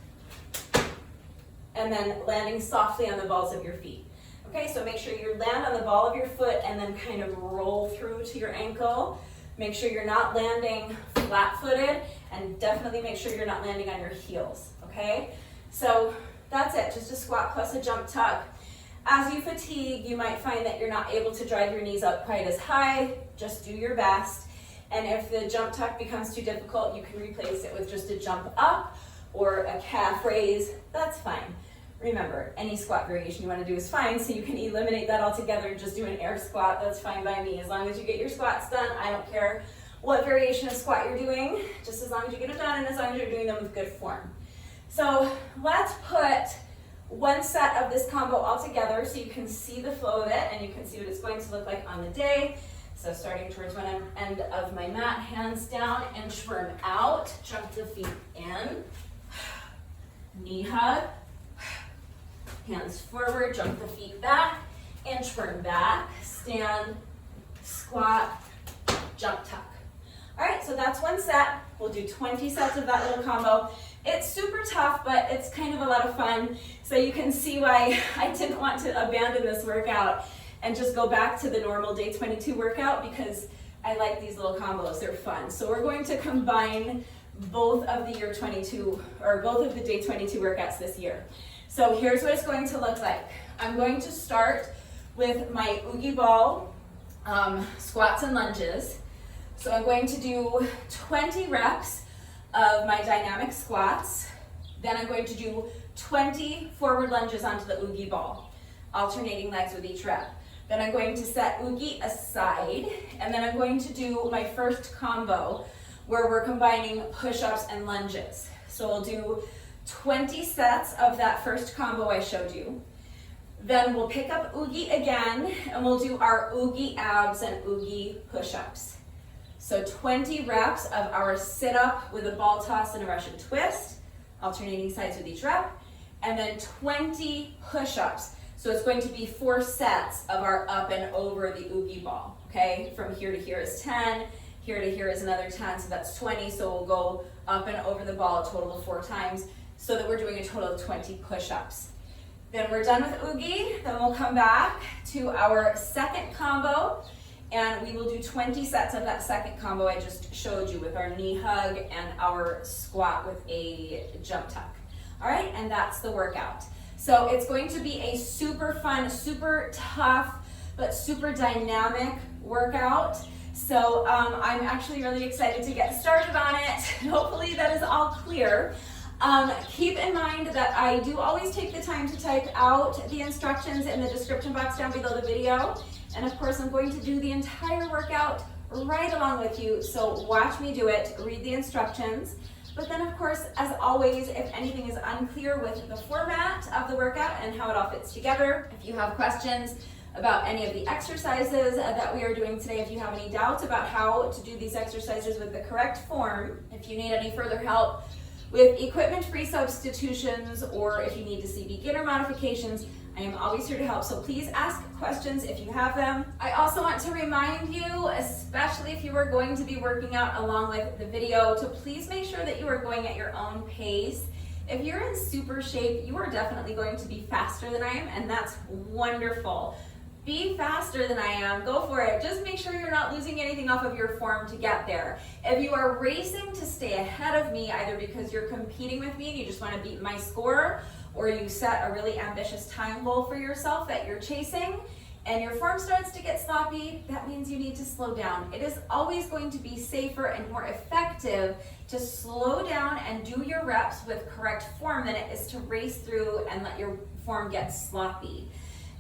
and then landing softly on the balls of your feet. Okay, so make sure you land on the ball of your foot and then kind of roll through to your ankle. Make sure you're not landing flat-footed, and definitely make sure you're not landing on your heels, okay? So that's it, just a squat plus a jump tuck. As you fatigue, you might find that you're not able to drive your knees up quite as high. Just do your best. And if the jump tuck becomes too difficult, you can replace it with just a jump up or a calf raise. That's fine. Remember, any squat variation you want to do is fine, so you can eliminate that altogether and just do an air squat. That's fine by me. As long as you get your squats done, I don't care what variation of squat you're doing, just as long as you get it done and as long as you're doing them with good form. So let's put one set of this combo all together so you can see the flow of it and you can see what it's going to look like on the day. So starting towards one end of my mat, hands down, inchworm out, jump the feet in, knee hug, hands forward, jump the feet back, inchworm back, stand, squat, jump tuck. All right, so that's one set. We'll do 20 sets of that little combo. It's super tough, but it's kind of a lot of fun. So you can see why I didn't want to abandon this workout and just go back to the normal day 22 workout, because I like these little combos, they're fun. So we're going to combine both of the year 22, or both of the day 22 workouts this year. So here's what it's going to look like. I'm going to start with my Oogie Ball squats and lunges. So I'm going to do 20 reps of my dynamic squats. Then I'm going to do 20 forward lunges onto the Oogie Ball, alternating legs with each rep. Then I'm going to set Oogie aside, and then I'm going to do my first combo where we're combining push-ups and lunges. So we'll do 20 sets of that first combo I showed you. Then we'll pick up Oogie again, and we'll do our Oogie abs and Oogie push-ups. So 20 reps of our sit-up with a ball toss and a Russian twist, alternating sides with each rep, and then 20 push-ups. So it's going to be 4 sets of our up and over the Oogie Ball, okay? From here to here is 10, here to here is another 10, so that's 20. So we'll go up and over the ball a total of 4 times, so that we're doing a total of 20 push-ups. Then we're done with Oogie, then we'll come back to our second combo, and we will do 20 sets of that second combo I just showed you with our knee hug and our squat with a jump tuck. All right, and that's the workout. So it's going to be a super fun, super tough, but super dynamic workout. So I'm actually really excited to get started on it. Hopefully that is all clear. Keep in mind that I do always take the time to type out the instructions in the description box down below the video. And of course, I'm going to do the entire workout right along with you. So watch me do it, read the instructions. But then of course, as always, if anything is unclear with the format of the workout and how it all fits together, if you have questions about any of the exercises that we are doing today, if you have any doubts about how to do these exercises with the correct form, if you need any further help with equipment-free substitutions, or if you need to see beginner modifications, I am always here to help, so please ask questions if you have them. I also want to remind you, especially if you are going to be working out along with the video, to please make sure that you are going at your own pace. If you're in super shape, you are definitely going to be faster than I am, and that's wonderful. Be faster than I am, go for it. Just make sure you're not losing anything off of your form to get there. If you are racing to stay ahead of me, either because you're competing with me and you just want to beat my score, or you set a really ambitious time goal for yourself that you're chasing, and your form starts to get sloppy, that means you need to slow down. It is always going to be safer and more effective to slow down and do your reps with correct form than it is to race through and let your form get sloppy.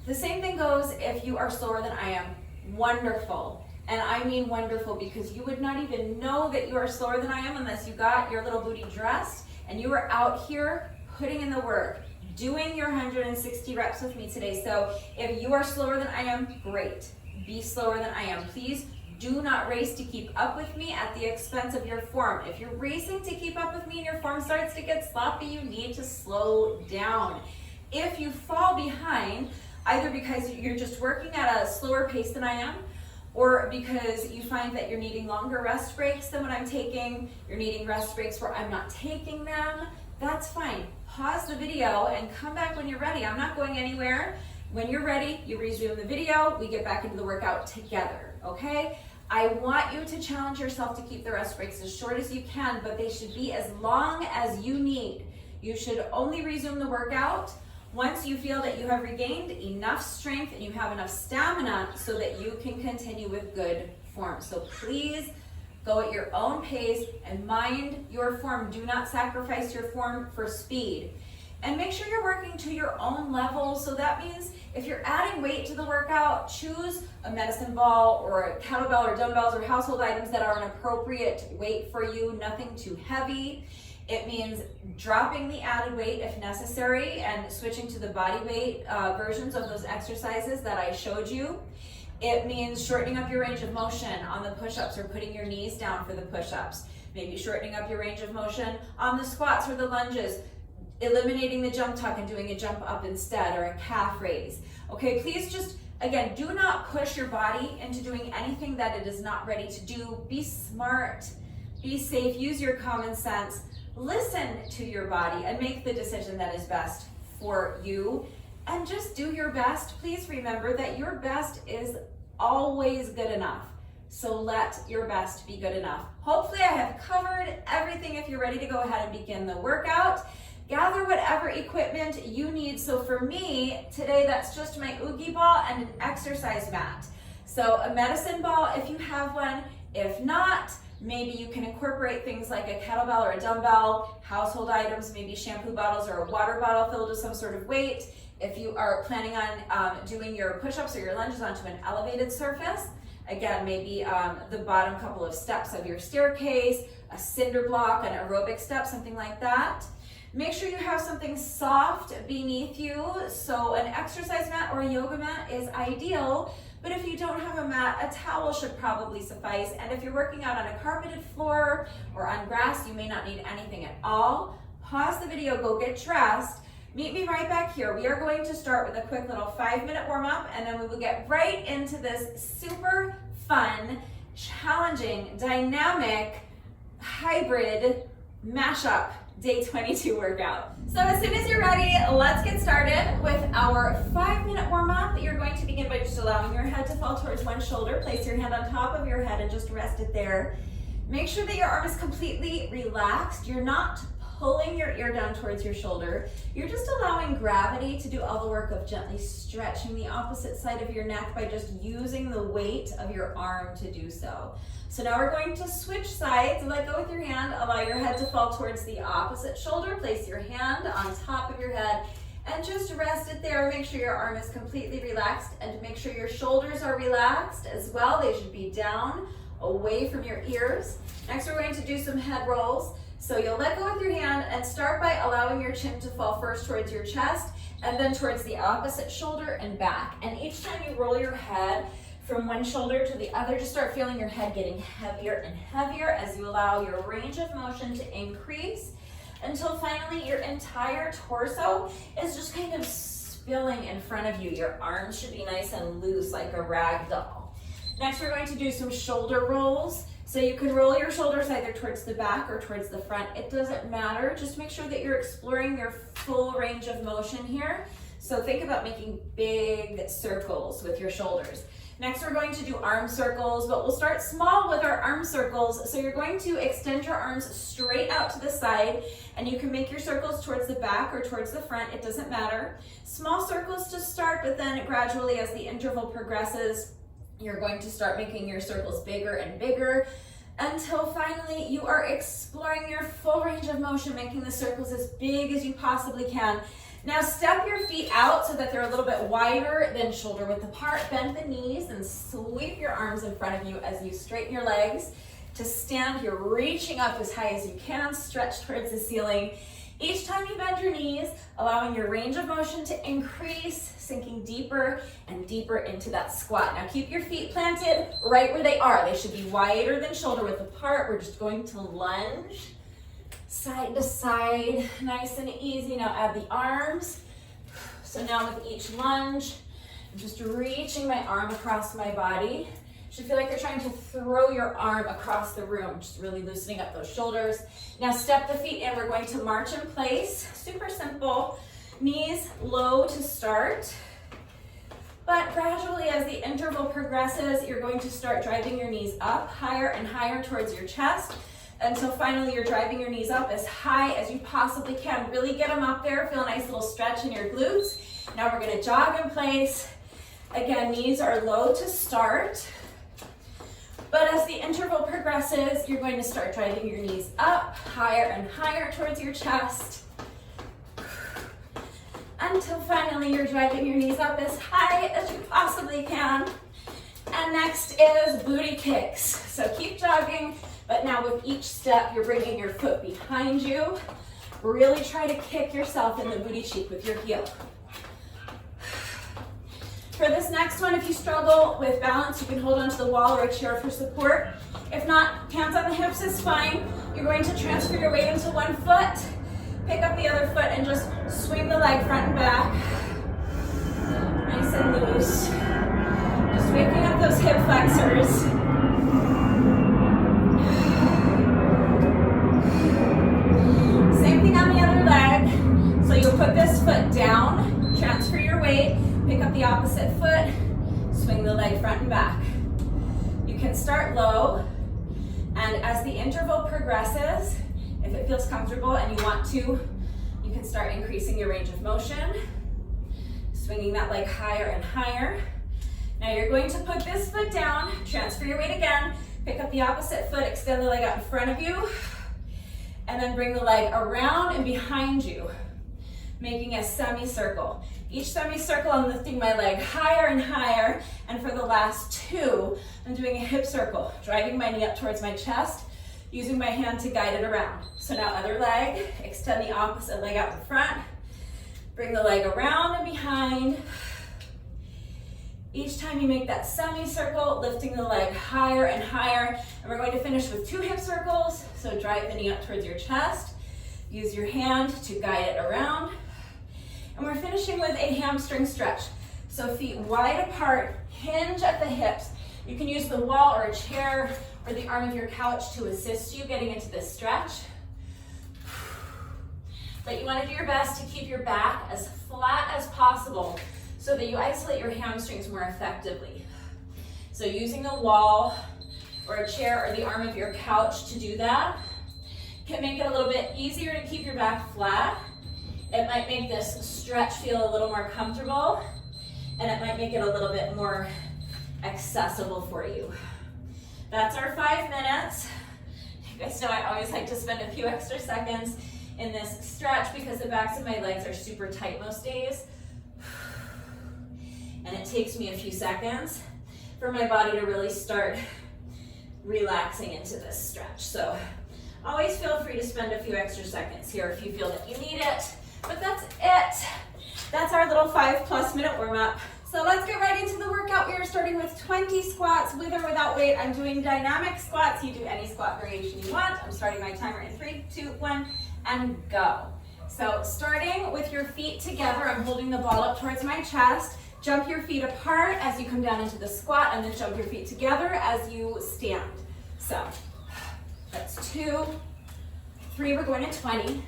The same thing goes if you are slower than I am. Wonderful. And I mean wonderful, because you would not even know that you are slower than I am unless you got your little booty dressed and you were out here putting in the work, doing your 160 reps with me today. So if you are slower than I am, great. Be slower than I am. Please do not race to keep up with me at the expense of your form. If you're racing to keep up with me and your form starts to get sloppy, you need to slow down. If you fall behind, either because you're just working at a slower pace than I am, or because you find that you're needing longer rest breaks than what I'm taking, you're needing rest breaks where I'm not taking them, that's fine. Pause the video and come back when you're ready. I'm not going anywhere. When you're ready, you resume the video, we get back into the workout together, okay? I want you to challenge yourself to keep the rest breaks as short as you can, but they should be as long as you need. You should only resume the workout once you feel that you have regained enough strength and you have enough stamina so that you can continue with good form. So please go at your own pace and mind your form. Do not sacrifice your form for speed. And make sure you're working to your own level. So that means if you're adding weight to the workout, choose a medicine ball or a kettlebell or dumbbells or household items that are an appropriate weight for you, nothing too heavy. It means dropping the added weight if necessary and switching to the body weight versions of those exercises that I showed you. It means shortening up your range of motion on the push-ups or putting your knees down for the push-ups. Maybe shortening up your range of motion on the squats or the lunges, eliminating the jump tuck and doing a jump up instead, or a calf raise. Okay, please just, again, do not push your body into doing anything that it is not ready to do. Be smart, be safe, use your common sense. Listen to your body and make the decision that is best for you, and just do your best. Please remember that your best is always good enough. So let your best be good enough. Hopefully I have covered everything. If you're ready to go ahead and begin the workout, gather whatever equipment you need. So for me, today that's just my Oogie ball and an exercise mat. So a medicine ball if you have one. If not, maybe you can incorporate things like a kettlebell or a dumbbell, household items, maybe shampoo bottles or a water bottle filled with some sort of weight. If you are planning on doing your push-ups or your lunges onto an elevated surface, again, maybe the bottom couple of steps of your staircase, a cinder block, an aerobic step, something like that. Make sure you have something soft beneath you. So an exercise mat or a yoga mat is ideal. But if you don't have a mat, a towel should probably suffice. And if you're working out on a carpeted floor or on grass, you may not need anything at all. Pause the video, go get dressed. Meet me right back here. We are going to start with a quick little 5-minute warm up, and then we will get right into this super fun, challenging, dynamic, hybrid mashup day 22 workout. So as soon as you're ready, let's get started with our 5-minute warm up. You're going to begin by just allowing your head to fall towards one shoulder. Place your hand on top of your head and just rest it there. Make sure that your arm is completely relaxed. You're not pulling your ear down towards your shoulder. You're just allowing gravity to do all the work of gently stretching the opposite side of your neck by just using the weight of your arm to do so. So now we're going to switch sides. Let go with your hand. Allow your head to fall towards the opposite shoulder. Place your hand on top of your head and just rest it there. Make sure your arm is completely relaxed and make sure your shoulders are relaxed as well. They should be down, away from your ears. Next, we're going to do some head rolls. So you'll let go with your hand and start by allowing your chin to fall first towards your chest and then towards the opposite shoulder and back. And each time you roll your head from one shoulder to the other, just start feeling your head getting heavier and heavier as you allow your range of motion to increase until finally your entire torso is just kind of spilling in front of you. Your arms should be nice and loose like a rag doll. Next, we're going to do some shoulder rolls. So you can roll your shoulders either towards the back or towards the front. It doesn't matter. Just make sure that you're exploring your full range of motion here. So think about making big circles with your shoulders. Next, we're going to do arm circles, but we'll start small with our arm circles. So you're going to extend your arms straight out to the side, and you can make your circles towards the back or towards the front. It doesn't matter. Small circles to start, but then gradually as the interval progresses, you're going to start making your circles bigger and bigger until finally you are exploring your full range of motion, making the circles as big as you possibly can. Now step your feet out so that they're a little bit wider than shoulder width apart. Bend the knees and sweep your arms in front of you as you straighten your legs. To stand, you're reaching up as high as you can, stretch towards the ceiling. Each time you bend your knees, allowing your range of motion to increase, sinking deeper and deeper into that squat. Now keep your feet planted right where they are. They should be wider than shoulder width apart. We're just going to lunge side to side, nice and easy. Now add the arms. So now with each lunge, I'm just reaching my arm across my body. You should feel like you're trying to throw your arm across the room, just really loosening up those shoulders. Now step the feet in. We're going to march in place. Super simple. Knees low to start. But gradually as the interval progresses, you're going to start driving your knees up higher and higher towards your chest until finally you're driving your knees up as high as you possibly can. Really get them up there. Feel a nice little stretch in your glutes. Now we're going to jog in place. Again, knees are low to start. But as the interval progresses, you're going to start driving your knees up higher and higher towards your chest until finally you're driving your knees up as high as you possibly can. And next is booty kicks. So keep jogging, but now with each step, you're bringing your foot behind you. Really try to kick yourself in the booty cheek with your heel. For this next one, if you struggle with balance, you can hold onto the wall or a chair for support. If not, hands on the hips is fine. You're going to transfer your weight into one foot, pick up the other foot, and just swing the leg front and back. Nice and loose. Just waking up those hip flexors. Same thing on the other leg. So you'll put this foot down, transfer your weight, pick up the opposite foot, swing the leg front and back. You can start low, and as the interval progresses, if it feels comfortable and you want to, you can start increasing your range of motion, swinging that leg higher and higher. Now you're going to put this foot down, transfer your weight again, pick up the opposite foot, extend the leg out in front of you, and then bring the leg around and behind you, making a semicircle. Each semicircle, I'm lifting my leg higher and higher, and for the last two, I'm doing a hip circle, driving my knee up towards my chest, using my hand to guide it around. So now other leg, extend the opposite leg out in front, bring the leg around and behind. Each time you make that semicircle, lifting the leg higher and higher, and we're going to finish with two hip circles, so drive the knee up towards your chest, use your hand to guide it around. And we're finishing with a hamstring stretch. So feet wide apart, hinge at the hips. You can use the wall or a chair or the arm of your couch to assist you getting into this stretch. But you want to do your best to keep your back as flat as possible so that you isolate your hamstrings more effectively. So using the wall or a chair or the arm of your couch to do that can make it a little bit easier to keep your back flat. It might make this stretch feel a little more comfortable, and it might make it a little bit more accessible for you. That's our 5 minutes. You guys know I always like to spend a few extra seconds in this stretch because the backs of my legs are super tight most days. And it takes me a few seconds for my body to really start relaxing into this stretch. So always feel free to spend a few extra seconds here if you feel that you need it. But that's it. That's our little 5+ minute warm up. So let's get right into the workout. We are starting with 20 squats with or without weight. I'm doing dynamic squats. You do any squat variation you want. I'm starting my timer in 3, 2, 1, and go. So starting with your feet together, I'm holding the ball up towards my chest. Jump your feet apart as you come down into the squat, and then jump your feet together as you stand. So that's 2, 3, we're going to 20.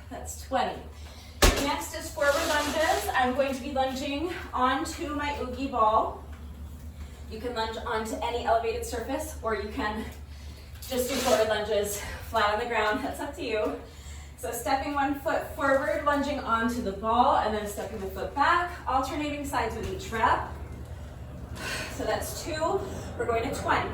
That's 20. Next is forward lunges. I'm going to be lunging onto my oogie ball. You can lunge onto any elevated surface, or you can just do forward lunges flat on the ground. That's up to you. So stepping one foot forward, lunging onto the ball, and then stepping the foot back, alternating sides with each rep. So that's 2. We're going to 20.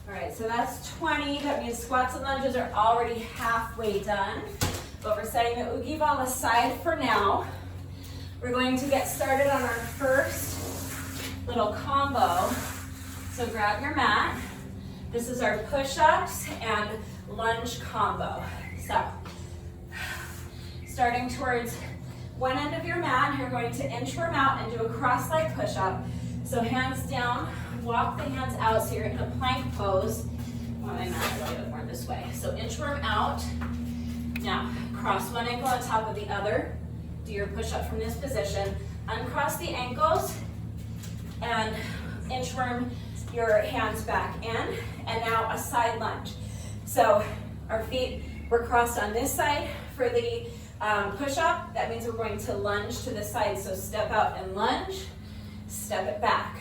All right, so that's 20. That means squats and lunges are already halfway done. But we're setting the oogie ball aside for now. We're going to get started on our first little combo. So grab your mat. This is our push-ups and lunge combo. So starting towards one end of your mat, you're going to inchworm out and do a cross-leg push-up. So hands down, walk the hands out so you're in a plank pose. Well, my mat is a little bit more this way. So inchworm out. Now, cross one ankle on top of the other. Do your push-up from this position. Uncross the ankles and inchworm your hands back in. And now a side lunge. So our feet were crossed on this side for the push-up. That means we're going to lunge to the side. So step out and lunge, step it back.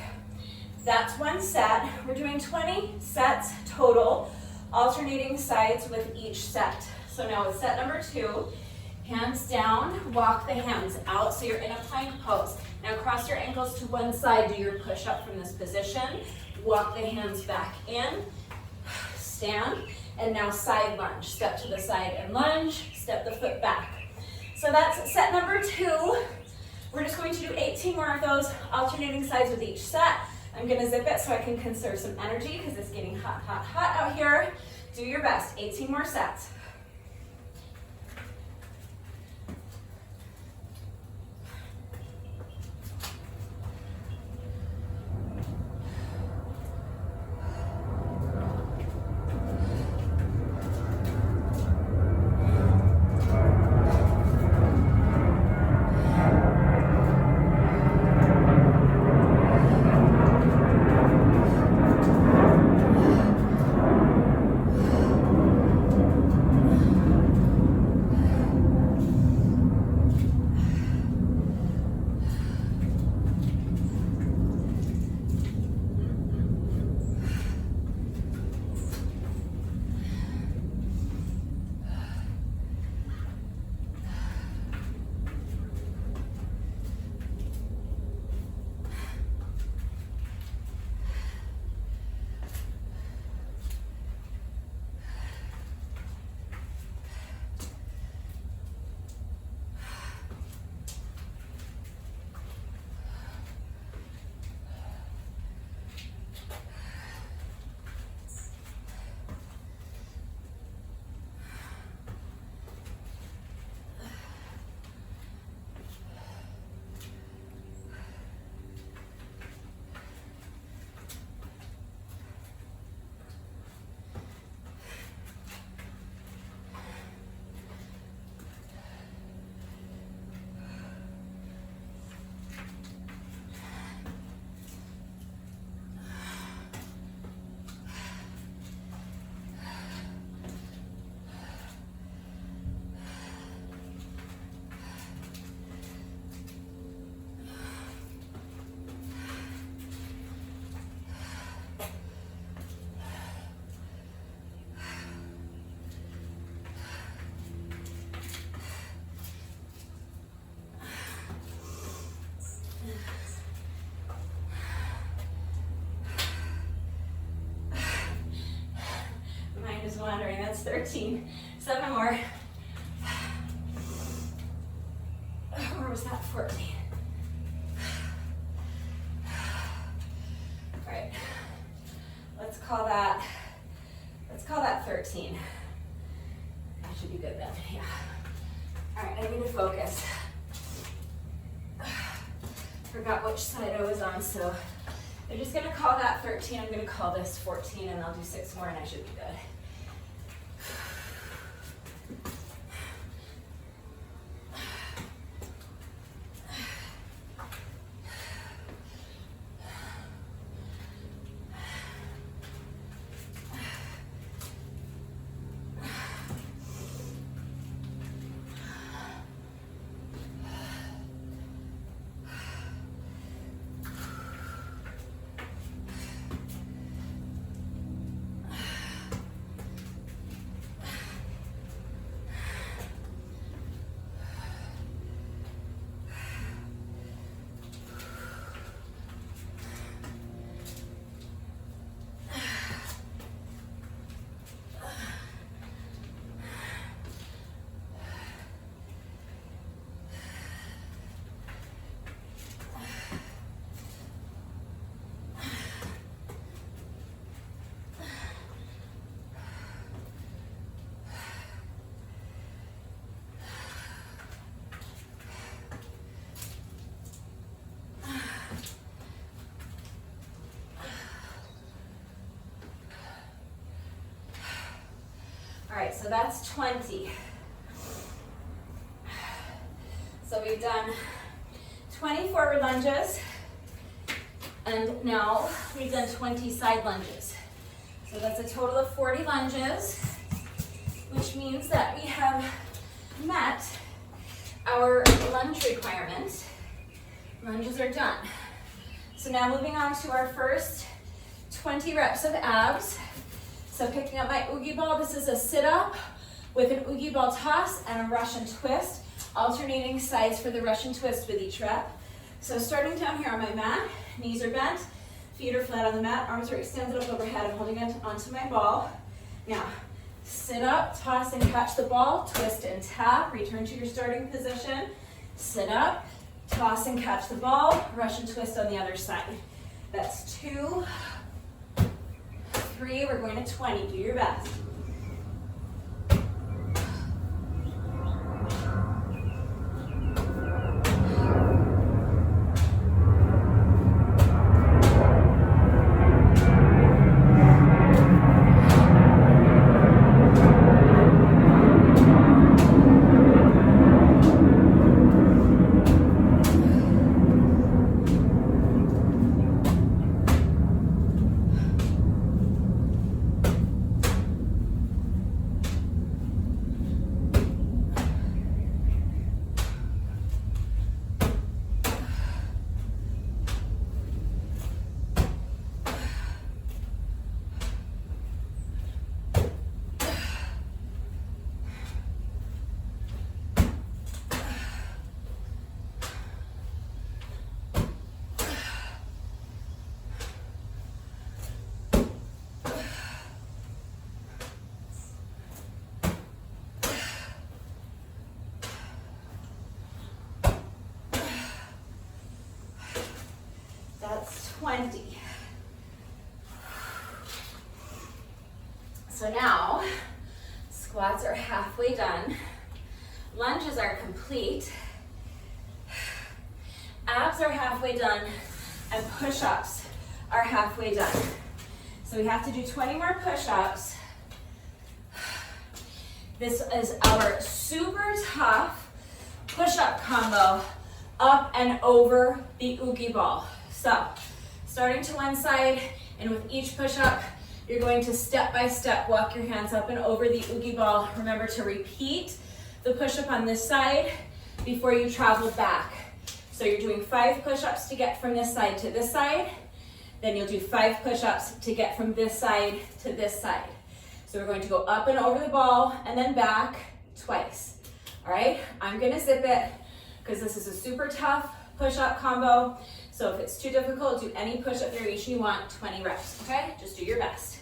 That's one set. We're doing 20 sets total, alternating sides with each set. So now with set number 2, hands down, walk the hands out so you're in a plank pose. Now cross your ankles to one side, do your push-up from this position, walk the hands back in, stand, and now side lunge. Step to the side and lunge, step the foot back. So that's set number 2. We're just going to do 18 more of those, alternating sides with each set. I'm gonna zip it so I can conserve some energy because it's getting hot, hot, hot out here. Do your best, 18 more sets. 13. 7 more. Or was that 14? All right, let's call that 13. That should be good then, yeah. All right, I need to focus. Forgot which side I was on, so I'm just gonna call that 13. I'm gonna call this 14, and I'll do 6 more, and I should be good. All right, so that's 20. So we've done 20 forward lunges, and now we've done 20 side lunges. So that's a total of 40 lunges, which means that we have met our lunge requirement. Lunges are done. So now moving on to our first 20 reps of abs. So picking up my oogie ball, this is a sit-up with an oogie ball toss and a Russian twist, alternating sides for the Russian twist with each rep. So starting down here on my mat, knees are bent, feet are flat on the mat, arms are extended up overhead. I'm holding it onto my ball. Now, sit up, toss and catch the ball, twist and tap, return to your starting position, sit up, toss and catch the ball, Russian twist on the other side. That's 2, 3, we're going to 20, do your best. That's 20. So now, squats are halfway done. Lunges are complete. Abs are halfway done, and push-ups are halfway done. So we have to do 20 more push-ups. This is our super tough push-up combo up and over the oogie ball. So, starting to one side, and with each push-up, you're going to step by step walk your hands up and over the oogie ball. Remember to repeat the push-up on this side before you travel back. So you're doing 5 push-ups to get from this side to this side, then you'll do 5 push-ups to get from this side to this side. So we're going to go up and over the ball and then back twice. All right, I'm gonna zip it because this is a super tough push-up combo. So if it's too difficult, do any push-up variation you want, 20 reps, okay? Just do your best.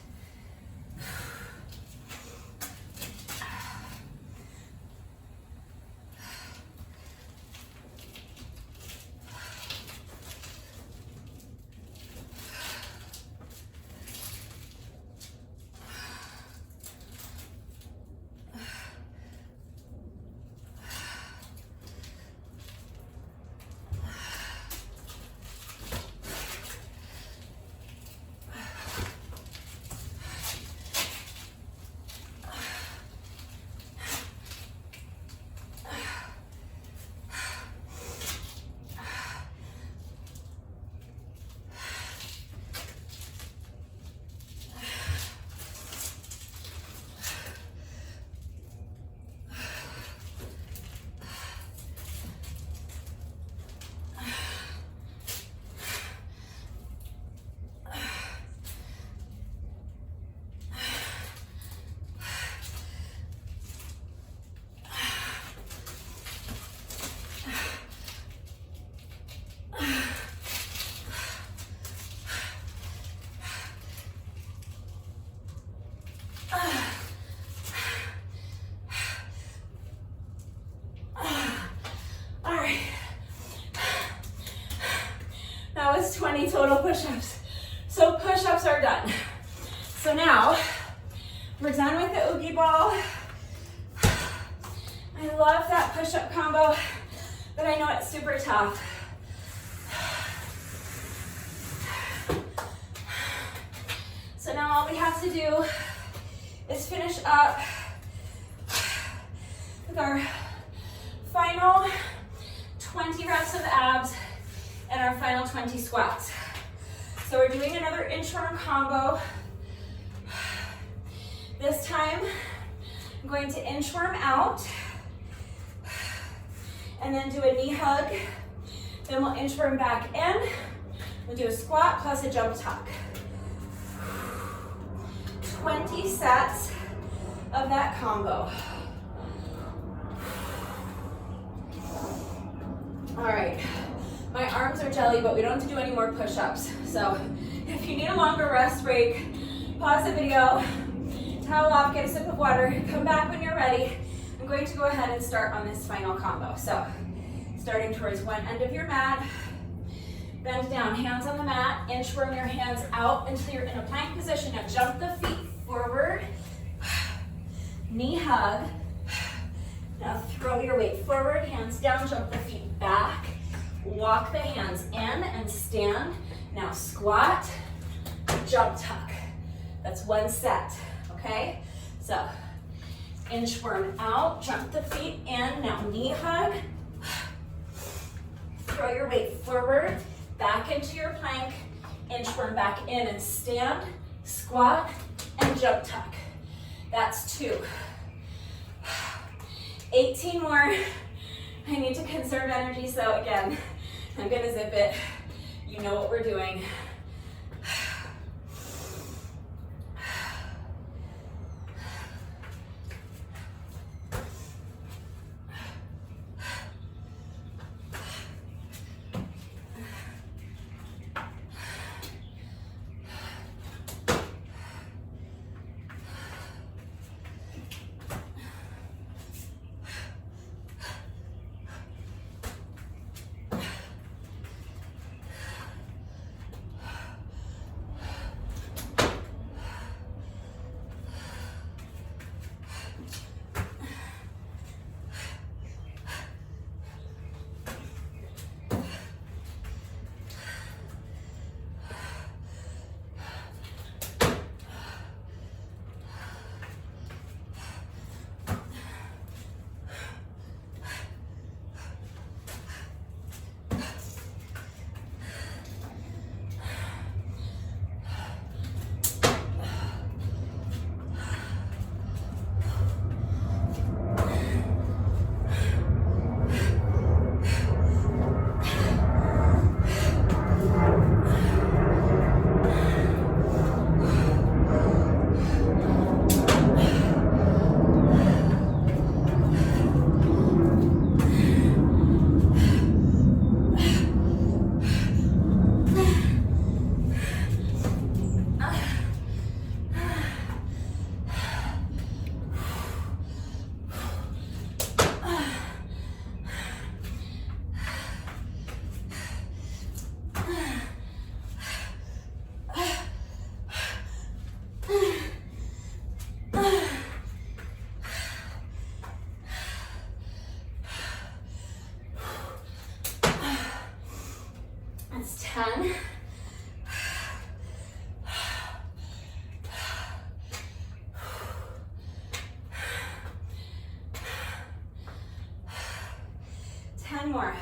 was 20 total push-ups. So push-ups are done. So now, we're done with the Oogie Ball. I love that push-up combo, but I know it's super tough. So now all we have to do is finish up with our final 20 reps of abs and our final 20 squats. So we're doing another inchworm combo. This time, I'm going to inchworm out and then do a knee hug. Then we'll inchworm back in. We'll do a squat plus a jump tuck. 20 sets of that combo. All right, my arms are jelly, but we don't have to do any more push-ups. So if you need a longer rest break, pause the video, towel off, get a sip of water, come back when you're ready. I'm going to go ahead and start on this final combo. So starting towards one end of your mat, bend down, hands on the mat, inchworm your hands out until you're in a plank position. Now jump the feet forward, knee hug. Now throw your weight forward, hands down, jump the feet back, walk the hands in and stand. Now squat, jump tuck. That's one set, okay? So inchworm out, jump the feet in, now knee hug. Throw your weight forward, back into your plank, inchworm back in and stand, squat, and jump tuck. That's 2. 18 more. I need to conserve energy, so again, I'm gonna zip it. You know what we're doing. That's 10. More.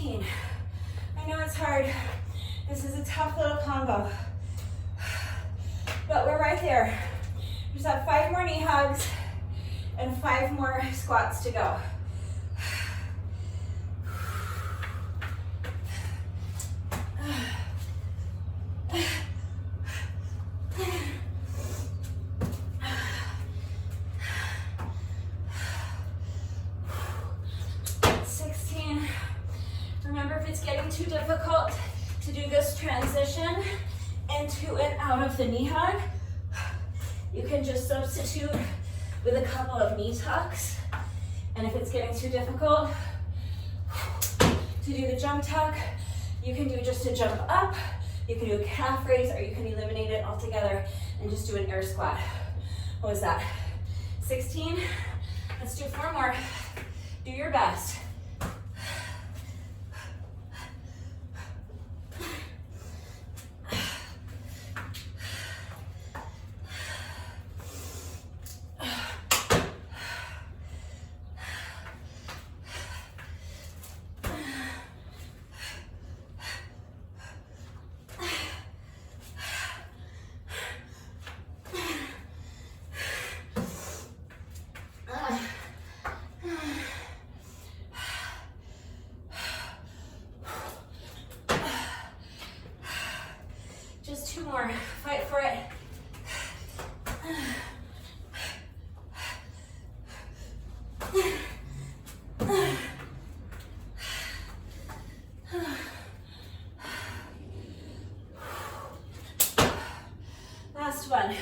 18. I know it's hard. This is a tough little combo, but we're right there. We just have 5 more knee hugs and 5 more squats to go. Remember, if it's getting too difficult to do this transition into and out of the knee hug, you can just substitute with a couple of knee tucks. And if it's getting too difficult to do the jump tuck, you can do just a jump up, you can do a calf raise, or you can eliminate it altogether and just do an air squat. What was that? 16? Let's do 4 more. Do your best. Just 2 more. Fight for it. Last one.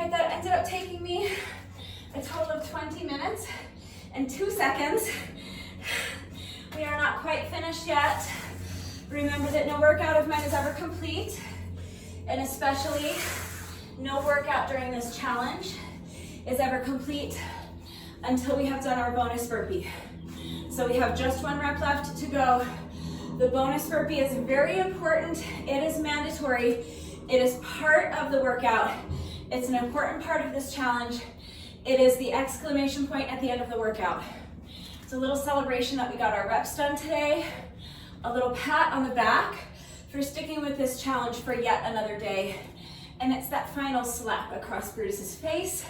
That ended up taking me a total of 20 minutes and 2 seconds. We are not quite finished yet. Remember that no workout of mine is ever complete, and especially no workout during this challenge is ever complete until we have done our bonus burpee. So we have just 1 rep left to go. The bonus burpee is very important. It is mandatory. It is part of the workout. It's an important part of this challenge. It is the exclamation point at the end of the workout. It's a little celebration that we got our reps done today. A little pat on the back for sticking with this challenge for yet another day. And it's that final slap across Brutus's face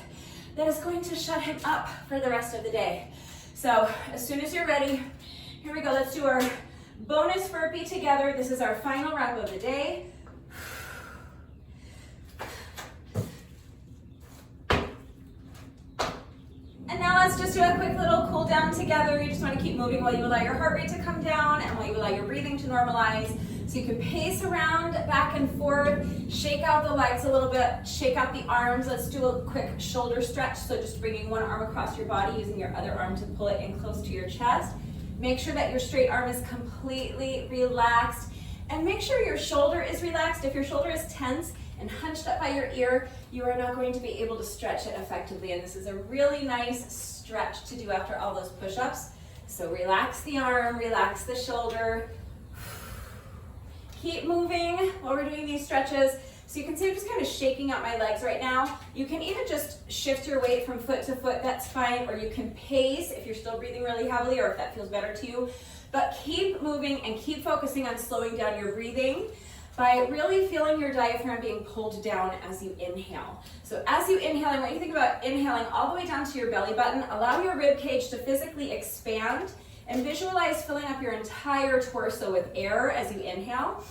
that is going to shut him up for the rest of the day. So as soon as you're ready, here we go. Let's do our bonus burpee together. This is our final rep of the day. And now let's just do a quick little cool down together. You just want to keep moving while you allow your heart rate to come down and while you allow your breathing to normalize. So you can pace around back and forth, shake out the legs a little bit, shake out the arms. Let's do a quick shoulder stretch. So just bringing one arm across your body, using your other arm to pull it in close to your chest. Make sure that your straight arm is completely relaxed, and make sure your shoulder is relaxed. If your shoulder is tense and hunched up by your ear, you are not going to be able to stretch it effectively. And this is a really nice stretch to do after all those push-ups. So relax the arm, relax the shoulder. Keep moving while we're doing these stretches. So you can see I'm just kind of shaking out my legs right now. You can even just shift your weight from foot to foot, that's fine, or you can pace if you're still breathing really heavily or if that feels better to you. But keep moving and keep focusing on slowing down your breathing by really feeling your diaphragm being pulled down as you inhale. So as you inhale, I want you to think about inhaling all the way down to your belly button. Allow your rib cage to physically expand and visualize filling up your entire torso with air as you inhale.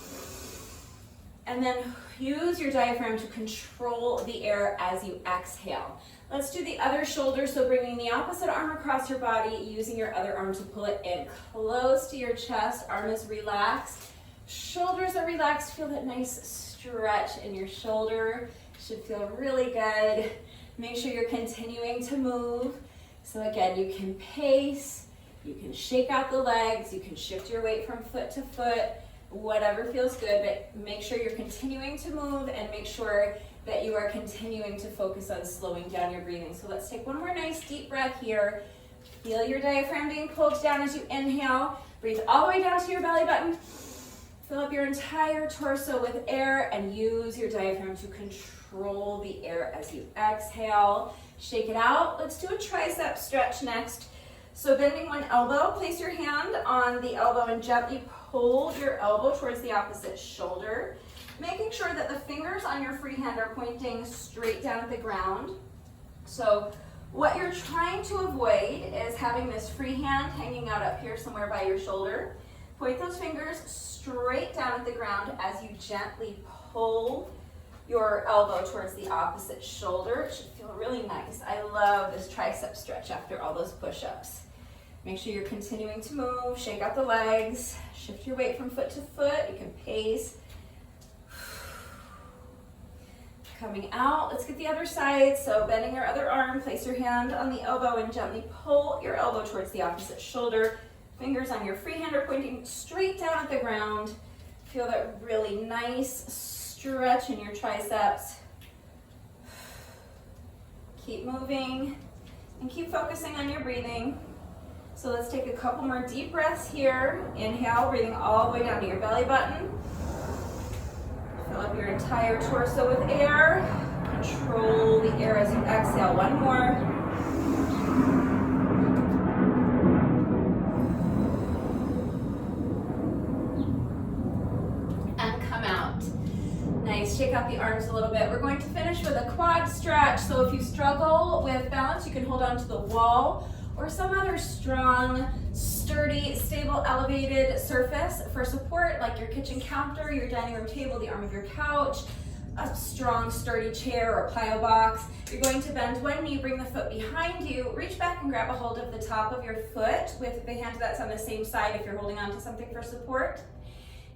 And then use your diaphragm to control the air as you exhale. Let's do the other shoulder. So bringing the opposite arm across your body, using your other arm to pull it in close to your chest. Arm is relaxed. Shoulders are relaxed. Feel that nice stretch in your shoulder. Should feel really good. Make sure you're continuing to move. So again, you can pace, you can shake out the legs, you can shift your weight from foot to foot, whatever feels good, but make sure you're continuing to move and make sure that you are continuing to focus on slowing down your breathing. So let's take one more nice deep breath here. Feel your diaphragm being pulled down as you inhale. Breathe all the way down to your belly button. Fill up your entire torso with air and use your diaphragm to control the air as you exhale. Shake it out. Let's do a tricep stretch next. So bending one elbow, place your hand on the elbow and gently pull your elbow towards the opposite shoulder, making sure that the fingers on your free hand are pointing straight down at the ground. So what you're trying to avoid is having this free hand hanging out up here somewhere by your shoulder. Point those fingers straight down at the ground as you gently pull your elbow towards the opposite shoulder. It should feel really nice. I love this tricep stretch after all those push-ups. Make sure you're continuing to move, shake out the legs, shift your weight from foot to foot. You can pace. Coming out, let's get the other side. So bending your other arm, place your hand on the elbow and gently pull your elbow towards the opposite shoulder. Fingers on your free hand are pointing straight down at the ground. Feel that really nice stretch in your triceps. Keep moving and keep focusing on your breathing. So let's take a couple more deep breaths here. Inhale, breathing all the way down to your belly button. Fill up your entire torso with air. Control the air as you exhale. One more. And come out. Nice. Shake out the arms a little bit. We're going to finish with a quad stretch. So if you struggle with balance, you can hold on to the wall or some other strong, sturdy, stable, elevated surface for support, like your kitchen counter, your dining room table, the arm of your couch, a strong, sturdy chair or plyo box. You're going to bend one knee, bring the foot behind you, reach back and grab a hold of the top of your foot with the hand that's on the same side if you're holding on to something for support.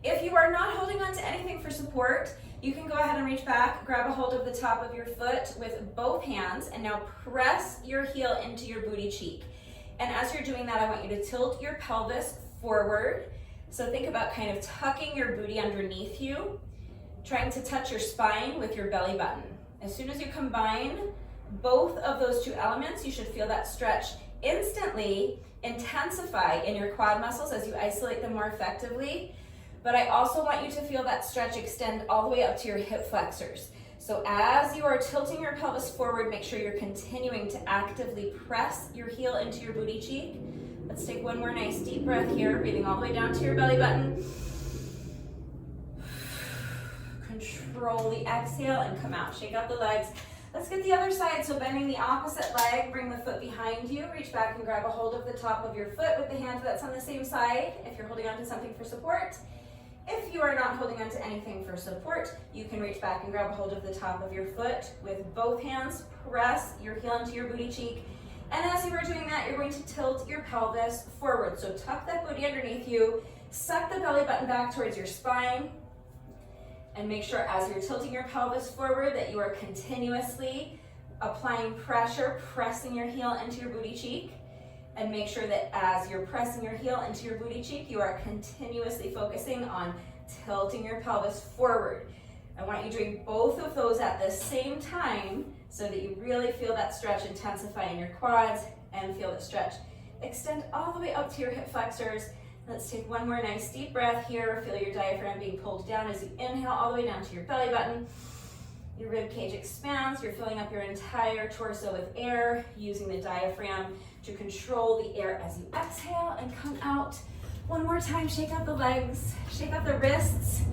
If you are not holding on to anything for support, you can go ahead and reach back, grab a hold of the top of your foot with both hands, and now press your heel into your booty cheek. And as you're doing that, I want you to tilt your pelvis forward. So think about kind of tucking your booty underneath you, trying to touch your spine with your belly button. As soon as you combine both of those two elements, you should feel that stretch instantly intensify in your quad muscles as you isolate them more effectively. But I also want you to feel that stretch extend all the way up to your hip flexors. So as you are tilting your pelvis forward, make sure you're continuing to actively press your heel into your booty cheek. Let's take one more nice deep breath here, breathing all the way down to your belly button. Control the exhale and come out. Shake out the legs. Let's get the other side. So bending the opposite leg, bring the foot behind you, reach back and grab a hold of the top of your foot with the hand that's on the same side if you're holding on to something for support. If you are not holding on to anything for support, you can reach back and grab a hold of the top of your foot with both hands. Press your heel into your booty cheek. And as you are doing that, you're going to tilt your pelvis forward. So tuck that booty underneath you, suck the belly button back towards your spine, and make sure as you're tilting your pelvis forward that you are continuously applying pressure, pressing your heel into your booty cheek. And make sure that as you're pressing your heel into your booty cheek, you are continuously focusing on tilting your pelvis forward. I want you doing both of those at the same time so that you really feel that stretch intensify in your quads and feel the stretch extend all the way up to your hip flexors. Let's take one more nice deep breath here. Feel your diaphragm being pulled down as you inhale all the way down to your belly button. Your rib cage expands. You're filling up your entire torso with air, using the diaphragm to control the air as you exhale and come out. One more time, shake out the legs, shake out the wrists,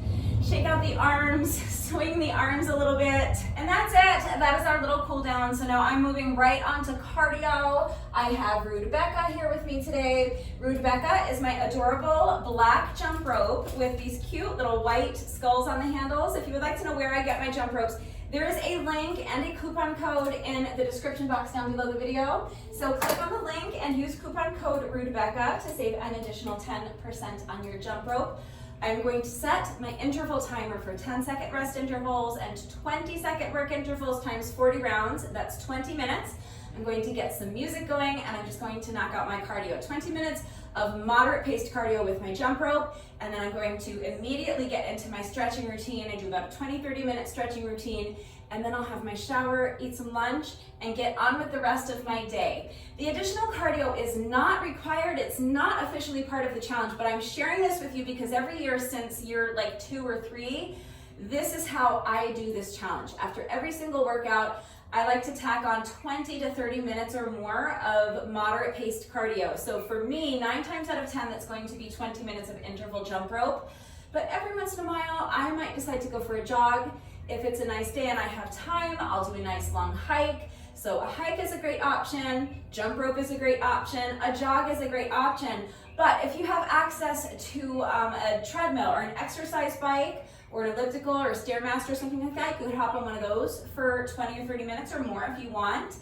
shake out the arms, swing the arms a little bit. And that's it. That is our little cool down. So now I'm moving right on to cardio. I have Rudebecca here with me today. Rudebecca is my adorable black jump rope with these cute little white skulls on the handles. If you would like to know where I get my jump ropes, there is a link and a coupon code in the description box down below the video. So click on the link and use coupon code Rudebecca to save an additional 10% on your jump rope. I'm going to set my interval timer for 10-second rest intervals and 20-second work intervals times 40 rounds. That's 20 minutes. I'm going to get some music going and I'm just going to knock out my cardio. 20 minutes of moderate paced cardio with my jump rope, and then I'm going to immediately get into my stretching routine. I do about a 20-30 minute stretching routine, and then I'll have my shower, eat some lunch, and get on with the rest of my day. The additional cardio is not required. It's not officially part of the challenge, but I'm sharing this with you because every year since year like 2 or 3, this is how I do this challenge. After every single workout, I like to tack on 20 to 30 minutes or more of moderate paced cardio. So for me, 9 times out of 10, that's going to be 20 minutes of interval jump rope. But every once in a while, I might decide to go for a jog. If it's a nice day and I have time, I'll do a nice long hike. So a hike is a great option, jump rope is a great option, a jog is a great option. But if you have access to a treadmill or an exercise bike or an elliptical or a Stairmaster or something like that, you could hop on one of those for 20 or 30 minutes or more if you want.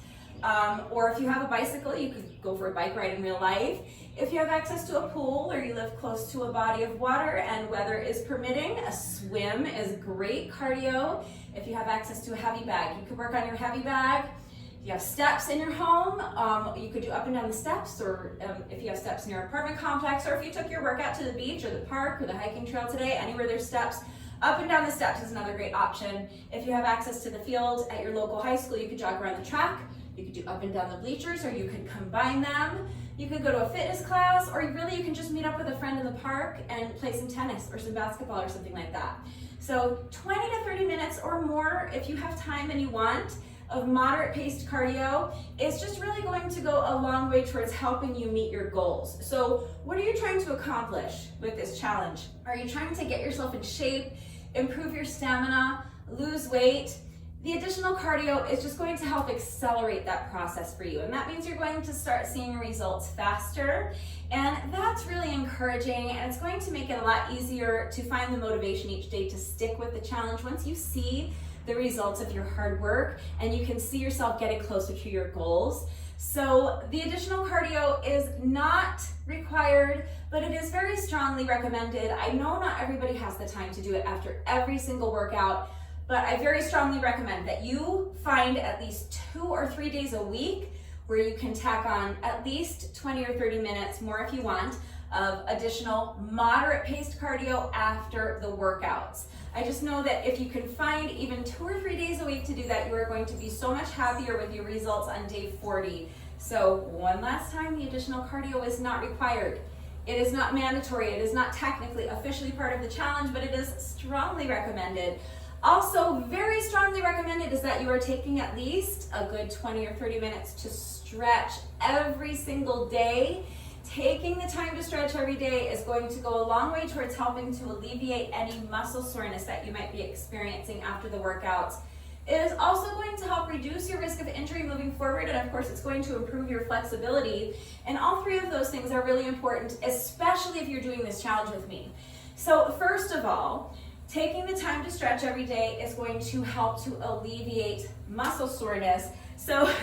Or if you have a bicycle, you could go for a bike ride in real life. If you have access to a pool or you live close to a body of water and weather is permitting, a swim is great cardio. If you have access to a heavy bag, you could work on your heavy bag. If you have steps in your home, you could do up and down the steps, or if you have steps in your apartment complex, or if you took your workout to the beach or the park or the hiking trail today, anywhere there's steps, up and down the steps is another great option. If you have access to the field at your local high school, you could jog around the track. You could do up and down the bleachers, or you could combine them. You could go to a fitness class, or really you can just meet up with a friend in the park and play some tennis or some basketball or something like that. So 20 to 30 minutes or more, if you have time and you want, of moderate paced cardio is just really going to go a long way towards helping you meet your goals. So what are you trying to accomplish with this challenge? Are you trying to get yourself in shape, improve your stamina, lose weight? The additional cardio is just going to help accelerate that process for you. And that means you're going to start seeing results faster. And that's really encouraging. And it's going to make it a lot easier to find the motivation each day to stick with the challenge once you see the results of your hard work and you can see yourself getting closer to your goals. So the additional cardio is not required, but it is very strongly recommended. I know not everybody has the time to do it after every single workout, but I very strongly recommend that you find at least 2 or 3 days a week where you can tack on at least 20 or 30 minutes, more if you want, of additional moderate paced cardio after the workouts. I just know that if you can find even 2 or 3 days a week to do that, you are going to be so much happier with your results on day 40. So one last time, the additional cardio is not required. It is not mandatory. It is not technically officially part of the challenge, but it is strongly recommended. Also, very strongly recommended is that you are taking at least a good 20 or 30 minutes to stretch every single day. Taking the time to stretch every day is going to go a long way towards helping to alleviate any muscle soreness that you might be experiencing after the workouts. It is also going to help reduce your risk of injury moving forward, and of course it's going to improve your flexibility. And all 3 of those things are really important, especially if you're doing this challenge with me. So first of all, taking the time to stretch every day is going to help to alleviate muscle soreness. So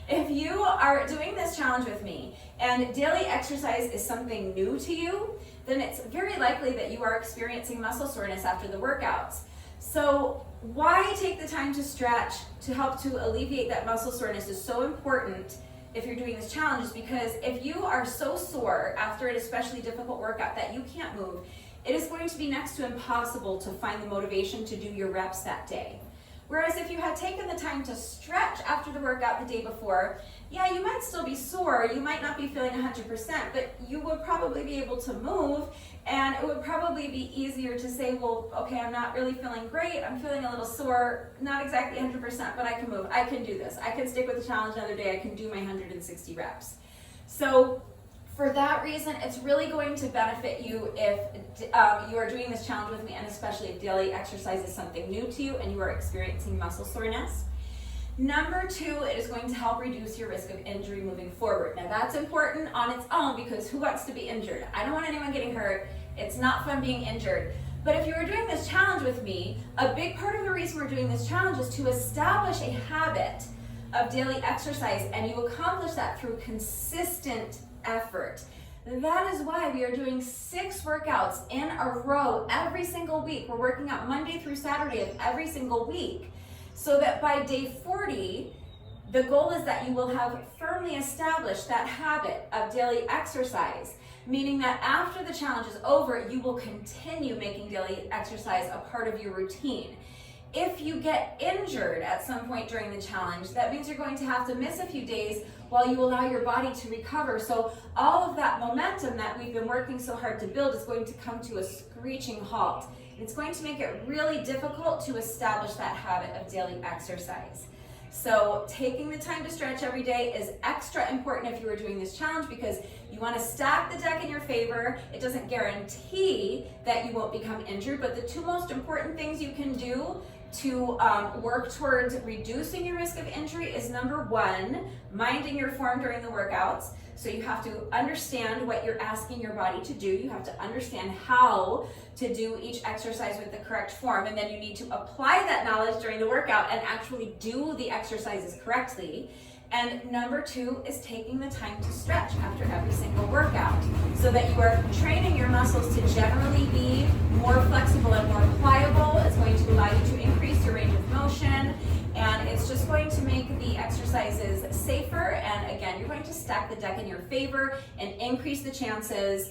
if you are doing this challenge with me and daily exercise is something new to you, then it's very likely that you are experiencing muscle soreness after the workouts. So why take the time to stretch to help to alleviate that muscle soreness is so important if you're doing this challenge, is because if you are so sore after an especially difficult workout that you can't move, it is going to be next to impossible to find the motivation to do your reps that day. Whereas if you had taken the time to stretch after the workout the day before, yeah, you might still be sore, you might not be feeling 100%, but you would probably be able to move, and it would probably be easier to say, well, okay, I'm not really feeling great, I'm feeling a little sore, not exactly 100%, but I can move, I can do this, I can stick with the challenge another day, I can do my 160 reps. So for that reason, it's really going to benefit you if you are doing this challenge with me, and especially if daily exercise is something new to you and you are experiencing muscle soreness. Number 2, it is going to help reduce your risk of injury moving forward. Now that's important on its own, because who wants to be injured? I don't want anyone getting hurt. It's not fun being injured. But if you are doing this challenge with me, a big part of the reason we're doing this challenge is to establish a habit of daily exercise, and you accomplish that through consistent effort. That is why we are doing 6 workouts in a row every single week. We're working out Monday through Saturday of every single week, so that by day 40, the goal is that you will have firmly established that habit of daily exercise, meaning that after the challenge is over, you will continue making daily exercise a part of your routine. if you get injured at some point during the challenge, that means you're going to have to miss a few days while you allow your body to recover. So all of that momentum that we've been working so hard to build is going to come to a screeching halt. It's going to make it really difficult to establish that habit of daily exercise. So taking the time to stretch every day is extra important if you are doing this challenge, because you want to stack the deck in your favor. It doesn't guarantee that you won't become injured, but the two most important things you can do to work towards reducing your risk of injury is, number one, minding your form during the workouts. So you have to understand what you're asking your body to do. You have to understand how to do each exercise with the correct form, and then you need to apply that knowledge during the workout and actually do the exercises correctly. And number two is taking the time to stretch after every single workout so that you are training your muscles to generally be more flexible and more pliable. It's going to allow you to increase your range of motion, and it's just going to make the exercises safer. And again, you're going to stack the deck in your favor and decrease the chances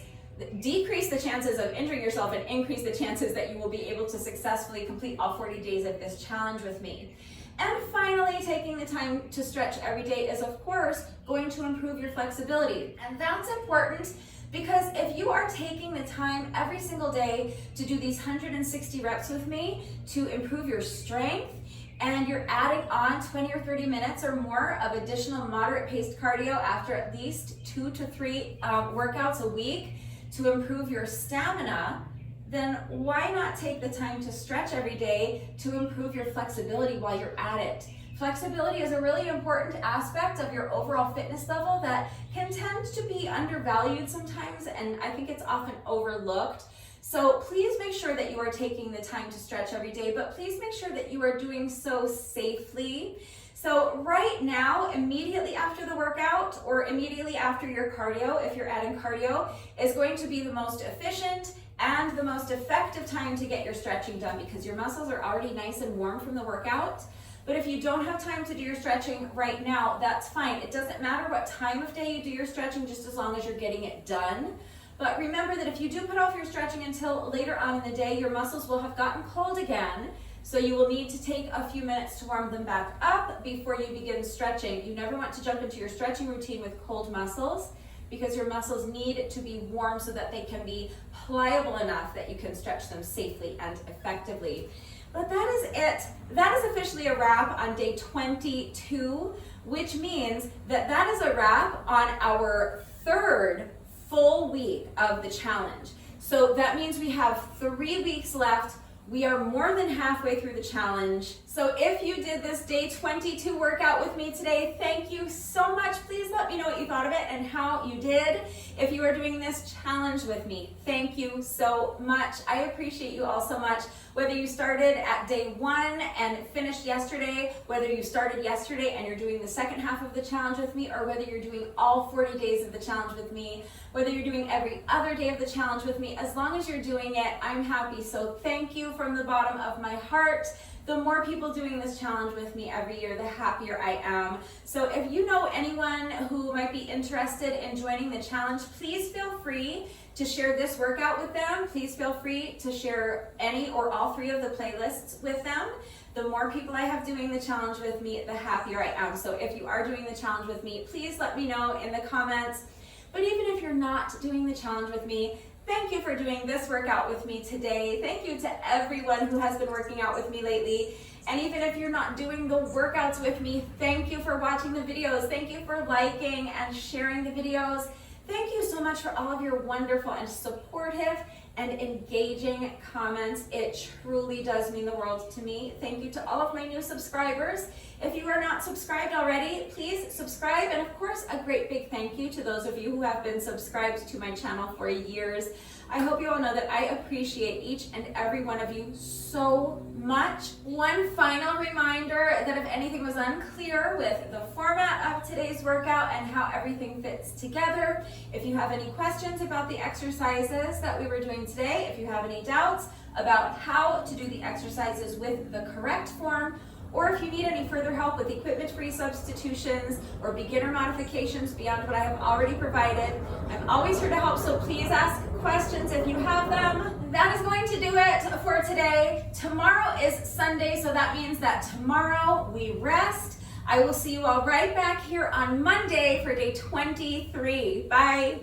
of injuring yourself and increase the chances that you will be able to successfully complete all 40 days of this challenge with me. And finally, taking the time to stretch every day is, of course, going to improve your flexibility. And that's important because if you are taking the time every single day to do these 160 reps with me to improve your strength, and you're adding on 20 or 30 minutes or more of additional moderate paced cardio after at least 2 to 3 workouts a week to improve your stamina, then why not take the time to stretch every day to improve your flexibility while you're at it? Flexibility is a really important aspect of your overall fitness level that can tend to be undervalued sometimes, and I think it's often overlooked. So please make sure that you are taking the time to stretch every day, but please make sure that you are doing so safely. So right now, immediately after the workout or immediately after your cardio, if you're adding cardio, is going to be the most efficient and the most effective time to get your stretching done, because your muscles are already nice and warm from the workout. But if you don't have time to do your stretching right now, that's fine. It doesn't matter what time of day you do your stretching, just as long as you're getting it done. But remember that if you do put off your stretching until later on in the day, your muscles will have gotten cold again. So you will need to take a few minutes to warm them back up before you begin stretching. You never want to jump into your stretching routine with cold muscles, because your muscles need to be warm so that they can be pliable enough that you can stretch them safely and effectively. But that is it. That is officially a wrap on day 22, which means that that is a wrap on our third full week of the challenge. So that means we have 3 weeks left. We are more than halfway through the challenge. So if you did this day 22 workout with me today, thank you so much. Please let me know what you thought of it and how you did. If you are doing this challenge with me, thank you so much. I appreciate you all so much. Whether you started at day 1 and finished yesterday, whether you started yesterday and you're doing the second half of the challenge with me, or whether you're doing all 40 days of the challenge with me, whether you're doing every other day of the challenge with me, as long as you're doing it, I'm happy. So thank you from the bottom of my heart. The more people doing this challenge with me every year, the happier I am. So if you know anyone who might be interested in joining the challenge, please feel free to share this workout with them. Please feel free to share any or all 3 of the playlists with them. The more people I have doing the challenge with me, the happier I am. So if you are doing the challenge with me, please let me know in the comments. But even if you're not doing the challenge with me, thank you for doing this workout with me today. Thank you to everyone who has been working out with me lately. And even if you're not doing the workouts with me, thank you for watching the videos. Thank you for liking and sharing the videos. Thank you so much for all of your wonderful and supportive and engaging comments. It truly does mean the world to me. Thank you to all of my new subscribers. If you are not subscribed already, please subscribe. And of course, a great big thank you to those of you who have been subscribed to my channel for years. I hope you all know that I appreciate each and every one of you so much. One final reminder that if anything was unclear with the format of today's workout and how everything fits together, if you have any questions about the exercises that we were doing today, if you have any doubts about how to do the exercises with the correct form, or if you need any further help with equipment-free substitutions or beginner modifications beyond what I have already provided, I'm always here to help, so please ask questions if you have them. That is going to do it for today. Tomorrow is Sunday, so that means that tomorrow we rest. I will see you all right back here on Monday for day 23. Bye.